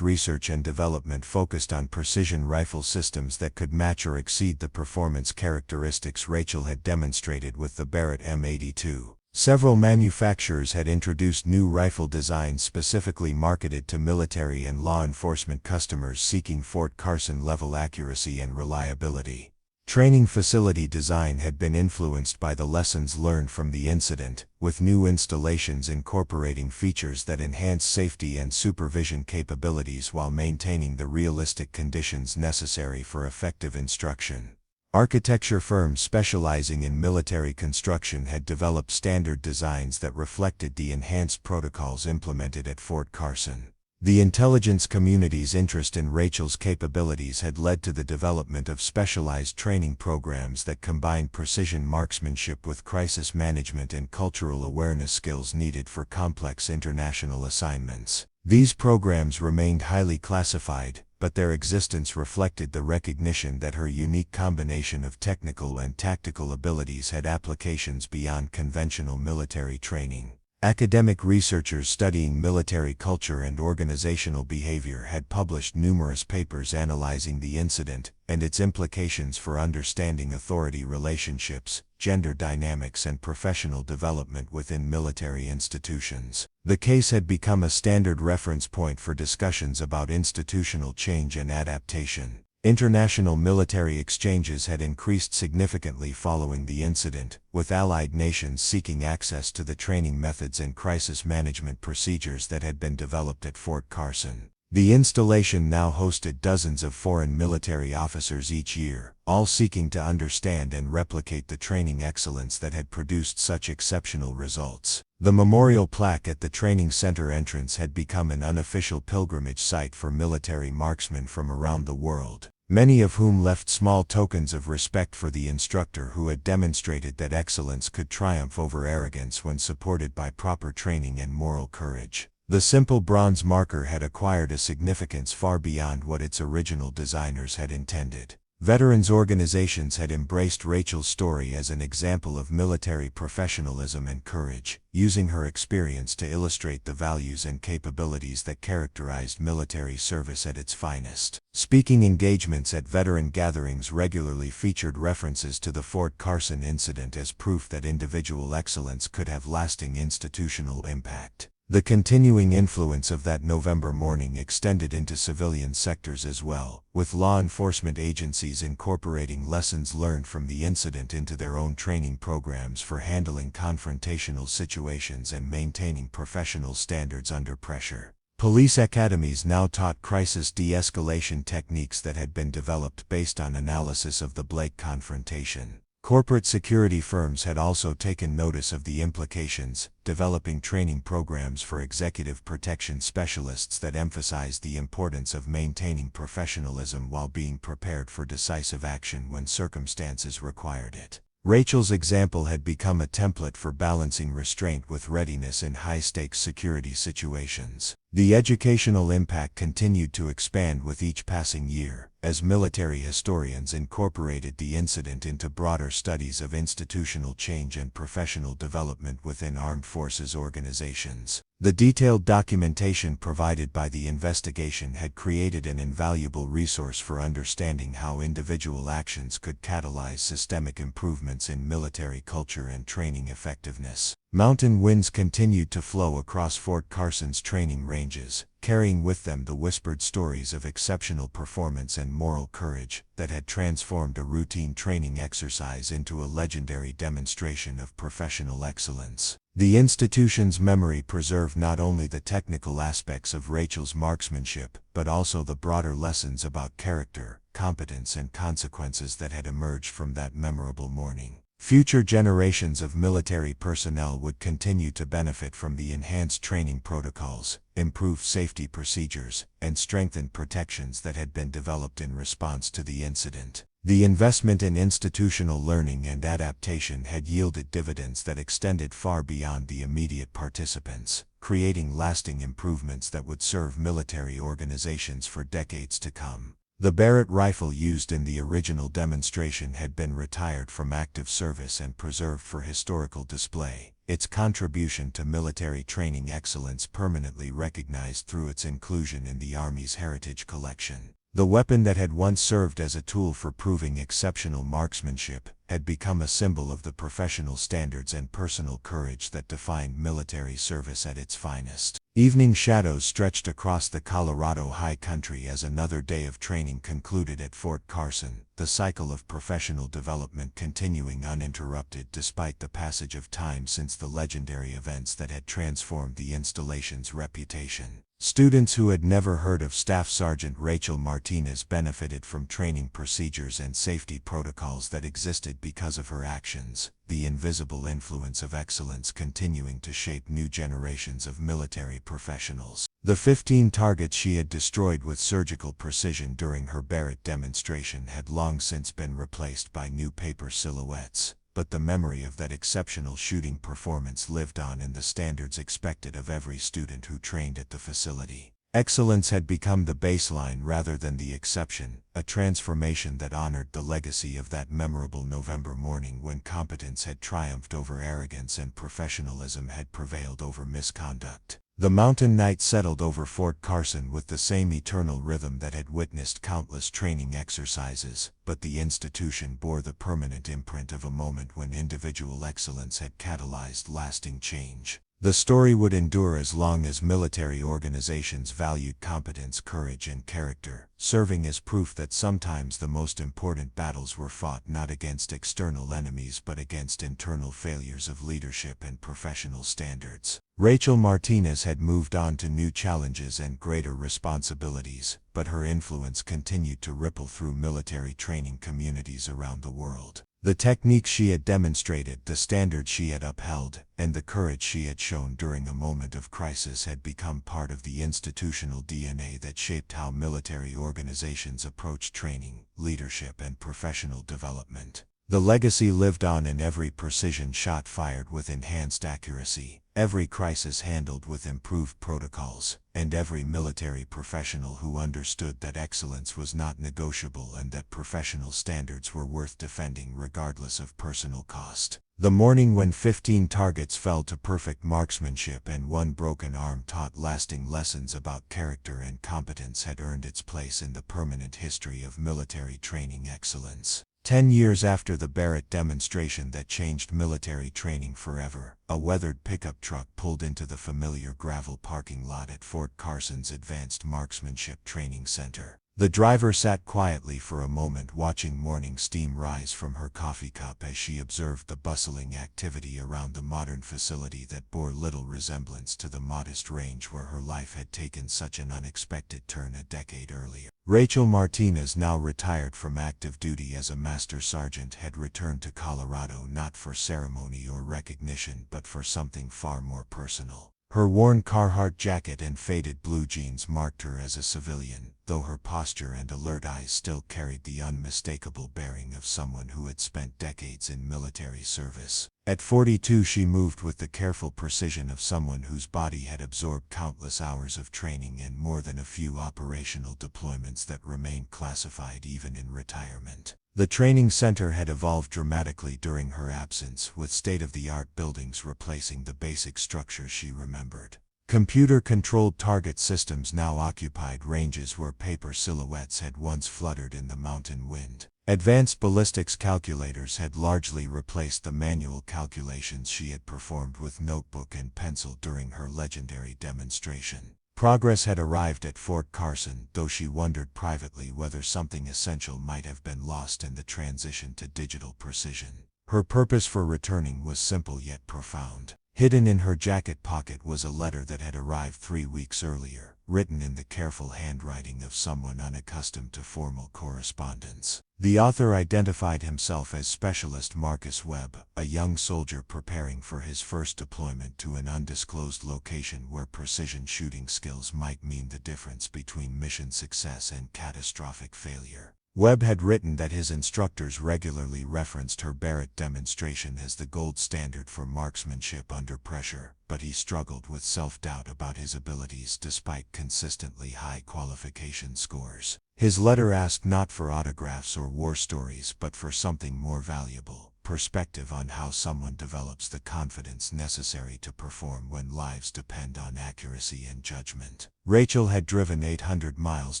research and development focused on precision rifle systems that could match or exceed the performance characteristics Rachel had demonstrated with the Barrett M82. Several manufacturers had introduced new rifle designs specifically marketed to military and law enforcement customers seeking Fort Carson level accuracy and reliability. Training facility design had been influenced by the lessons learned from the incident, with new installations incorporating features that enhance safety and supervision capabilities while maintaining the realistic conditions necessary for effective instruction. Architecture firms specializing in military construction had developed standard designs that reflected the enhanced protocols implemented at Fort Carson. The intelligence community's interest in Rachel's capabilities had led to the development of specialized training programs that combined precision marksmanship with crisis management and cultural awareness skills needed for complex international assignments. These programs remained highly classified, but their existence reflected the recognition that her unique combination of technical and tactical abilities had applications beyond conventional military training. Academic researchers studying military culture and organizational behavior had published numerous papers analyzing the incident and its implications for understanding authority relationships, gender dynamics, and professional development within military institutions. The case had become a standard reference point for discussions about institutional change and adaptation. International military exchanges had increased significantly following the incident, with allied nations seeking access to the training methods and crisis management procedures that had been developed at Fort Carson. The installation now hosted dozens of foreign military officers each year, all seeking to understand and replicate the training excellence that had produced such exceptional results. The memorial plaque at the training center entrance had become an unofficial pilgrimage site for military marksmen from around the world, many of whom left small tokens of respect for the instructor who had demonstrated that excellence could triumph over arrogance when supported by proper training and moral courage. The simple bronze marker had acquired a significance far beyond what its original designers had intended. Veterans organizations had embraced Rachel's story as an example of military professionalism and courage, using her experience to illustrate the values and capabilities that characterized military service at its finest. Speaking engagements at veteran gatherings regularly featured references to the Fort Carson incident as proof that individual excellence could have lasting institutional impact. The continuing influence of that November morning extended into civilian sectors as well, with law enforcement agencies incorporating lessons learned from the incident into their own training programs for handling confrontational situations and maintaining professional standards under pressure. Police academies now taught crisis de-escalation techniques that had been developed based on analysis of the Blake confrontation. Corporate security firms had also taken notice of the implications, developing training programs for executive protection specialists that emphasized the importance of maintaining professionalism while being prepared for decisive action when circumstances required it. Rachel's example had become a template for balancing restraint with readiness in high-stakes security situations. The educational impact continued to expand with each passing year, as military historians incorporated the incident into broader studies of institutional change and professional development within armed forces organizations. The detailed documentation provided by the investigation had created an invaluable resource for understanding how individual actions could catalyze systemic improvements in military culture and training effectiveness. Mountain winds continued to flow across Fort Carson's training ranges, carrying with them the whispered stories of exceptional performance and moral courage that had transformed a routine training exercise into a legendary demonstration of professional excellence. The institution's memory preserved not only the technical aspects of Rachel's marksmanship, but also the broader lessons about character, competence, and consequences that had emerged from that memorable morning. Future generations of military personnel would continue to benefit from the enhanced training protocols, improved safety procedures, and strengthened protections that had been developed in response to the incident. The investment in institutional learning and adaptation had yielded dividends that extended far beyond the immediate participants, creating lasting improvements that would serve military organizations for decades to come. The Barrett rifle used in the original demonstration had been retired from active service and preserved for historical display, its contribution to military training excellence permanently recognized through its inclusion in the Army's Heritage Collection. The weapon that had once served as a tool for proving exceptional marksmanship had become a symbol of the professional standards and personal courage that defined military service at its finest. Evening shadows stretched across the Colorado high country as another day of training concluded at Fort Carson, the cycle of professional development continuing uninterrupted despite the passage of time since the legendary events that had transformed the installation's reputation. Students who had never heard of Staff Sergeant Rachel Martinez benefited from training procedures and safety protocols that existed because of her actions, the invisible influence of excellence continuing to shape new generations of military professionals. The 15 targets she had destroyed with surgical precision during her Barrett demonstration had long since been replaced by new paper silhouettes, but the memory of that exceptional shooting performance lived on in the standards expected of every student who trained at the facility. Excellence had become the baseline rather than the exception, a transformation that honored the legacy of that memorable November morning when competence had triumphed over arrogance and professionalism had prevailed over misconduct. The mountain night settled over Fort Carson with the same eternal rhythm that had witnessed countless training exercises, but the institution bore the permanent imprint of a moment when individual excellence had catalyzed lasting change. The story would endure as long as military organizations valued competence, courage, and character, serving as proof that sometimes the most important battles were fought not against external enemies but against internal failures of leadership and professional standards. Rachel Martinez had moved on to new challenges and greater responsibilities, but her influence continued to ripple through military training communities around the world. The techniques she had demonstrated, the standards she had upheld, and the courage she had shown during a moment of crisis had become part of the institutional DNA that shaped how military organizations approach training, leadership, and professional development. The legacy lived on in every precision shot fired with enhanced accuracy, every crisis handled with improved protocols, and every military professional who understood that excellence was not negotiable and that professional standards were worth defending regardless of personal cost. The morning when 15 targets fell to perfect marksmanship and one broken arm taught lasting lessons about character and competence had earned its place in the permanent history of military training excellence. 10 years after the Barrett demonstration that changed military training forever, a weathered pickup truck pulled into the familiar gravel parking lot at Fort Carson's Advanced Marksmanship Training Center. The driver sat quietly for a moment watching morning steam rise from her coffee cup as she observed the bustling activity around the modern facility that bore little resemblance to the modest range where her life had taken such an unexpected turn a decade earlier. Rachel Martinez, now retired from active duty as a master sergeant, had returned to Colorado not for ceremony or recognition but for something far more personal. Her worn Carhartt jacket and faded blue jeans marked her as a civilian, though her posture and alert eyes still carried the unmistakable bearing of someone who had spent decades in military service. At 42, she moved with the careful precision of someone whose body had absorbed countless hours of training and more than a few operational deployments that remained classified even in retirement. The training center had evolved dramatically during her absence, with state-of-the-art buildings replacing the basic structures she remembered. Computer-controlled target systems now occupied ranges where paper silhouettes had once fluttered in the mountain wind. Advanced ballistics calculators had largely replaced the manual calculations she had performed with notebook and pencil during her legendary demonstration. Progress had arrived at Fort Carson, though she wondered privately whether something essential might have been lost in the transition to digital precision. Her purpose for returning was simple yet profound. Hidden in her jacket pocket was a letter that had arrived 3 weeks earlier, written in the careful handwriting of someone unaccustomed to formal correspondence. The author identified himself as Specialist Marcus Webb, a young soldier preparing for his first deployment to an undisclosed location where precision shooting skills might mean the difference between mission success and catastrophic failure. Webb had written that his instructors regularly referenced her Barrett demonstration as the gold standard for marksmanship under pressure, but he struggled with self-doubt about his abilities despite consistently high qualification scores. His letter asked not for autographs or war stories but for something more valuable: perspective on how someone develops the confidence necessary to perform when lives depend on accuracy and judgment. Rachel had driven 800 miles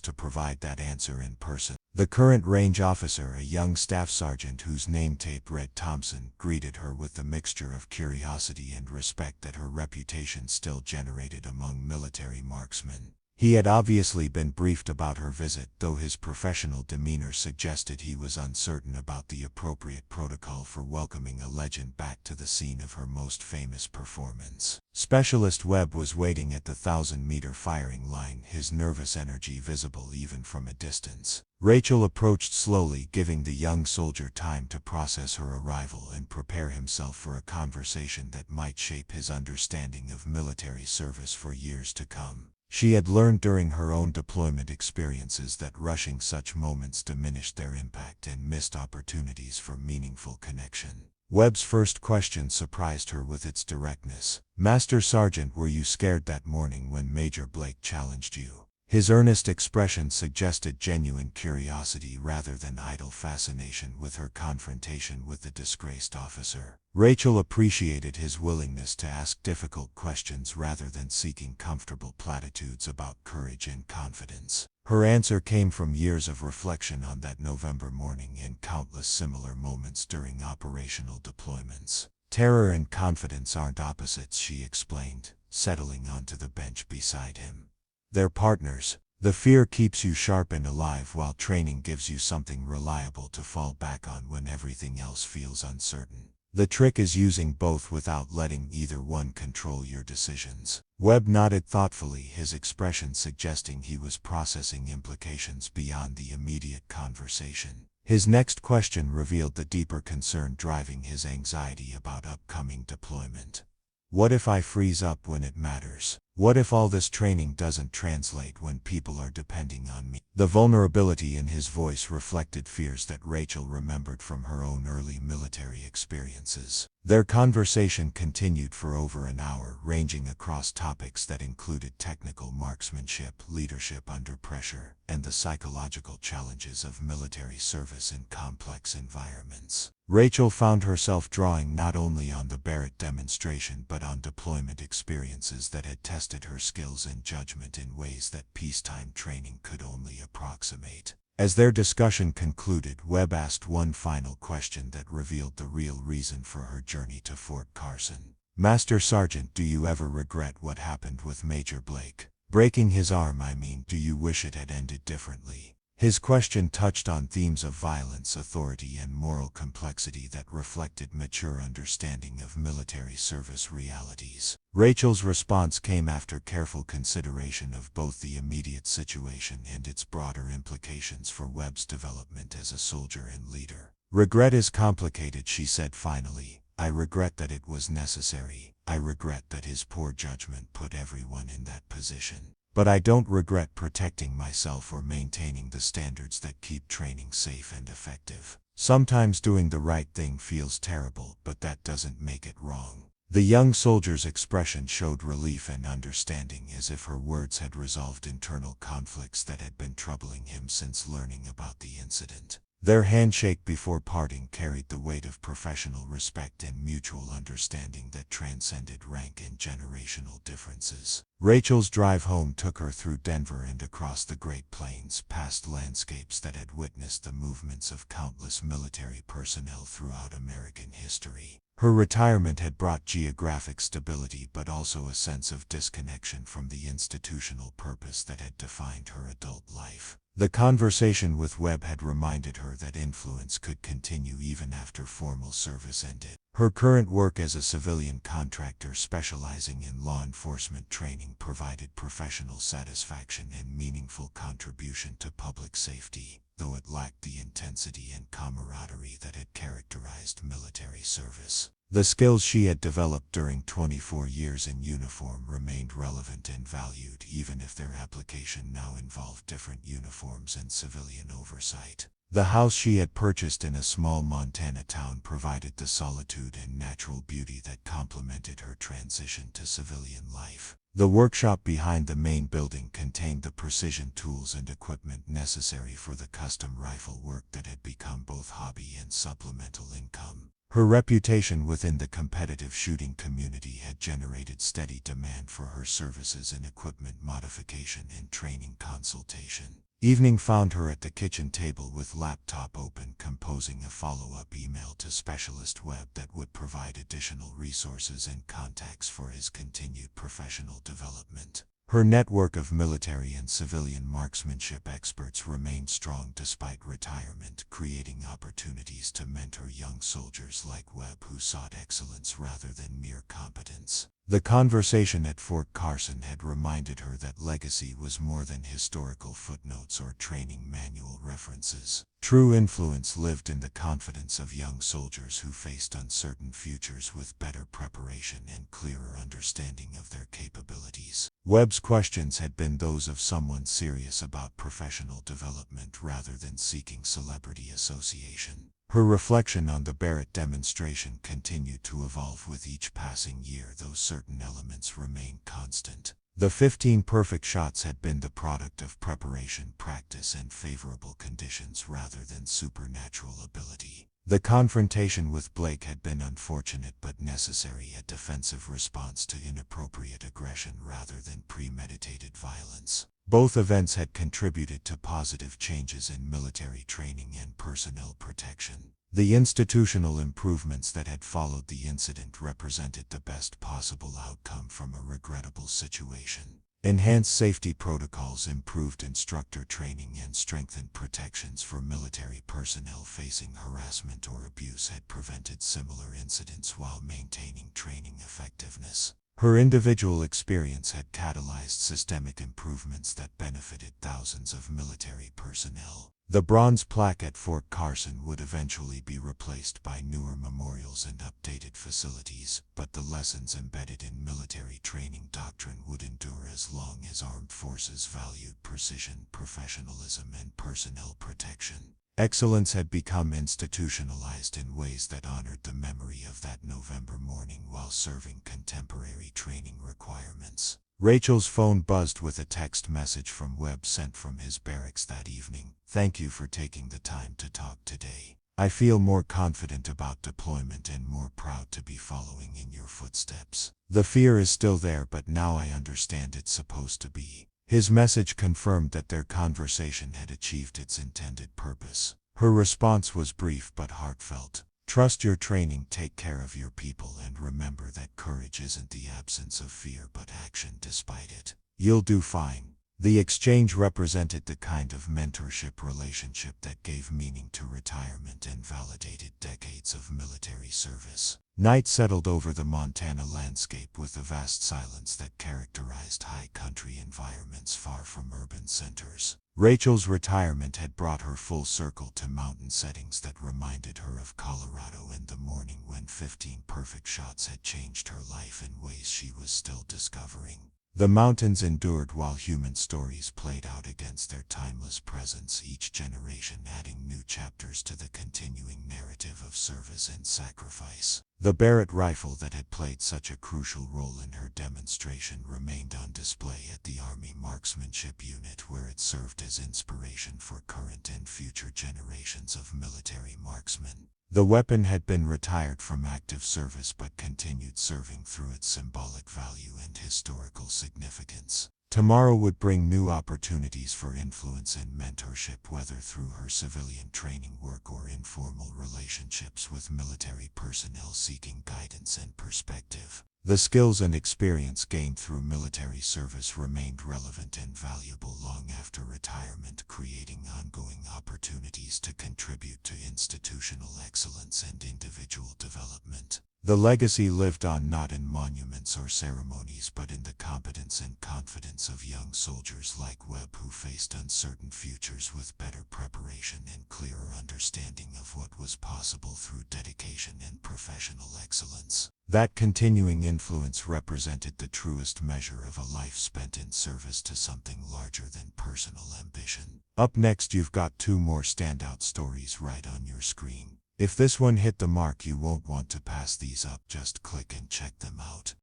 to provide that answer in person. The current range officer, a young staff sergeant whose name tape read Thompson, greeted her with the mixture of curiosity and respect that her reputation still generated among military marksmen. He had obviously been briefed about her visit, though his professional demeanor suggested he was uncertain about the appropriate protocol for welcoming a legend back to the scene of her most famous performance. Specialist Webb was waiting at the 1,000-meter firing line, his nervous energy visible even from a distance. Rachel approached slowly, giving the young soldier time to process her arrival and prepare himself for a conversation that might shape his understanding of military service for years to come. She had learned during her own deployment experiences that rushing such moments diminished their impact and missed opportunities for meaningful connection. Webb's first question surprised her with its directness. "Master Sergeant, were you scared that morning when Major Blake challenged you?" His earnest expression suggested genuine curiosity rather than idle fascination with her confrontation with the disgraced officer. Rachel appreciated his willingness to ask difficult questions rather than seeking comfortable platitudes about courage and confidence. Her answer came from years of reflection on that November morning and countless similar moments during operational deployments. "Terror and confidence aren't opposites," she explained, settling onto the bench beside him. "They're partners. The fear keeps you sharp and alive, while training gives you something reliable to fall back on when everything else feels uncertain. The trick is using both without letting either one control your decisions." Webb nodded thoughtfully, his expression suggesting he was processing implications beyond the immediate conversation. His next question revealed the deeper concern driving his anxiety about upcoming deployment. "What if I freeze up when it matters? What if all this training doesn't translate when people are depending on me?" The vulnerability in his voice reflected fears that Rachel remembered from her own early military experiences. Their conversation continued for over an hour, ranging across topics that included technical marksmanship, leadership under pressure, and the psychological challenges of military service in complex environments. Rachel found herself drawing not only on the Barrett demonstration but on deployment experiences that had tested her skills and judgment in ways that peacetime training could only approximate. As their discussion concluded, Webb asked one final question that revealed the real reason for her journey to Fort Carson. "Master Sergeant, do you ever regret what happened with Major Blake? Breaking his arm, I mean. Do you wish it had ended differently?" His question touched on themes of violence, authority, and moral complexity that reflected mature understanding of military service realities. Rachel's response came after careful consideration of both the immediate situation and its broader implications for Webb's development as a soldier and leader. "Regret is complicated," she said finally. "I regret that it was necessary. I regret that his poor judgment put everyone in that position. But I don't regret protecting myself or maintaining the standards that keep training safe and effective. Sometimes doing the right thing feels terrible, but that doesn't make it wrong." The young soldier's expression showed relief and understanding, as if her words had resolved internal conflicts that had been troubling him since learning about the incident. Their handshake before parting carried the weight of professional respect and mutual understanding that transcended rank and generational differences. Rachel's drive home took her through Denver and across the Great Plains, past landscapes that had witnessed the movements of countless military personnel throughout American history. Her retirement had brought geographic stability but also a sense of disconnection from the institutional purpose that had defined her adult life. The conversation with Webb had reminded her that influence could continue even after formal service ended. Her current work as a civilian contractor specializing in law enforcement training provided professional satisfaction and meaningful contribution to public safety, though it lacked the intensity and camaraderie that had characterized military service. The skills she had developed during 24 years in uniform remained relevant and valued, even if their application now involved different uniforms and civilian oversight. The house she had purchased in a small Montana town provided the solitude and natural beauty that complemented her transition to civilian life. The workshop behind the main building contained the precision tools and equipment necessary for the custom rifle work that had become both hobby and supplemental income. Her reputation within the competitive shooting community had generated steady demand for her services in equipment modification and training consultation. Evening found her at the kitchen table with laptop open, composing a follow-up email to Specialist Webb that would provide additional resources and contacts for his continued professional development. Her network of military and civilian marksmanship experts remained strong despite retirement, creating opportunities to mentor young soldiers like Webb who sought excellence rather than mere competence. The conversation at Fort Carson had reminded her that legacy was more than historical footnotes or training manual references. True influence lived in the confidence of young soldiers who faced uncertain futures with better preparation and clearer understanding of their capabilities. Webb's questions had been those of someone serious about professional development rather than seeking celebrity association. Her reflection on the Barrett demonstration continued to evolve with each passing year, though certain elements remained constant. The 15 perfect shots had been the product of preparation, practice, and favorable conditions rather than supernatural ability. The confrontation with Blake had been unfortunate but necessary, a defensive response to inappropriate aggression rather than premeditated violence. Both events had contributed to positive changes in military training and personnel protection. The institutional improvements that had followed the incident represented the best possible outcome from a regrettable situation. Enhanced safety protocols, improved instructor training, and strengthened protections for military personnel facing harassment or abuse had prevented similar incidents while maintaining training effectiveness. Her individual experience had catalyzed systemic improvements that benefited thousands of military personnel. The bronze plaque at Fort Carson would eventually be replaced by newer memorials and updated facilities, but the lessons embedded in military training doctrine would endure as long as armed forces valued precision, professionalism, and personnel protection. Excellence had become institutionalized in ways that honored the memory of that November morning while serving contemporary training requirements. Rachel's phone buzzed with a text message from Webb sent from his barracks that evening. "Thank you for taking the time to talk today. I feel more confident about deployment and more proud to be following in your footsteps. The fear is still there, but now I understand it's supposed to be." His message confirmed that their conversation had achieved its intended purpose. Her response was brief but heartfelt. "Trust your training, take care of your people, and remember that courage isn't the absence of fear but action despite it. You'll do fine." The exchange represented the kind of mentorship relationship that gave meaning to retirement and validated decades of military service. Night settled over the Montana landscape with the vast silence that characterized high country environments far from urban centers. Rachel's retirement had brought her full circle to mountain settings that reminded her of Colorado and the morning when 15 perfect shots had changed her life in ways she was still discovering. The mountains endured while human stories played out against their timeless presence, each generation adding new chapters to the continuing narrative of service and sacrifice. The Barrett rifle that had played such a crucial role in her demonstration remained on display at the Army Marksmanship Unit, where it served as inspiration for current and future generations of military marksmen. The weapon had been retired from active service but continued serving through its symbolic value and historical significance. Tomorrow would bring new opportunities for influence and mentorship, whether through her civilian training work or informal relationships with military personnel seeking guidance and perspective. The skills and experience gained through military service remained relevant and valuable long after retirement, creating ongoing opportunities to contribute to institutional excellence and individual development. The legacy lived on not in monuments or ceremonies but in the competence and confidence of young soldiers like Webb who faced uncertain futures with better preparation and clearer understanding of what was possible through dedication and professional excellence. That continuing influence represented the truest measure of a life spent in service to something larger than personal ambition. Up next, you've got 2 more standout stories right on your screen. If this one hit the mark, you won't want to pass these up. Just click and check them out.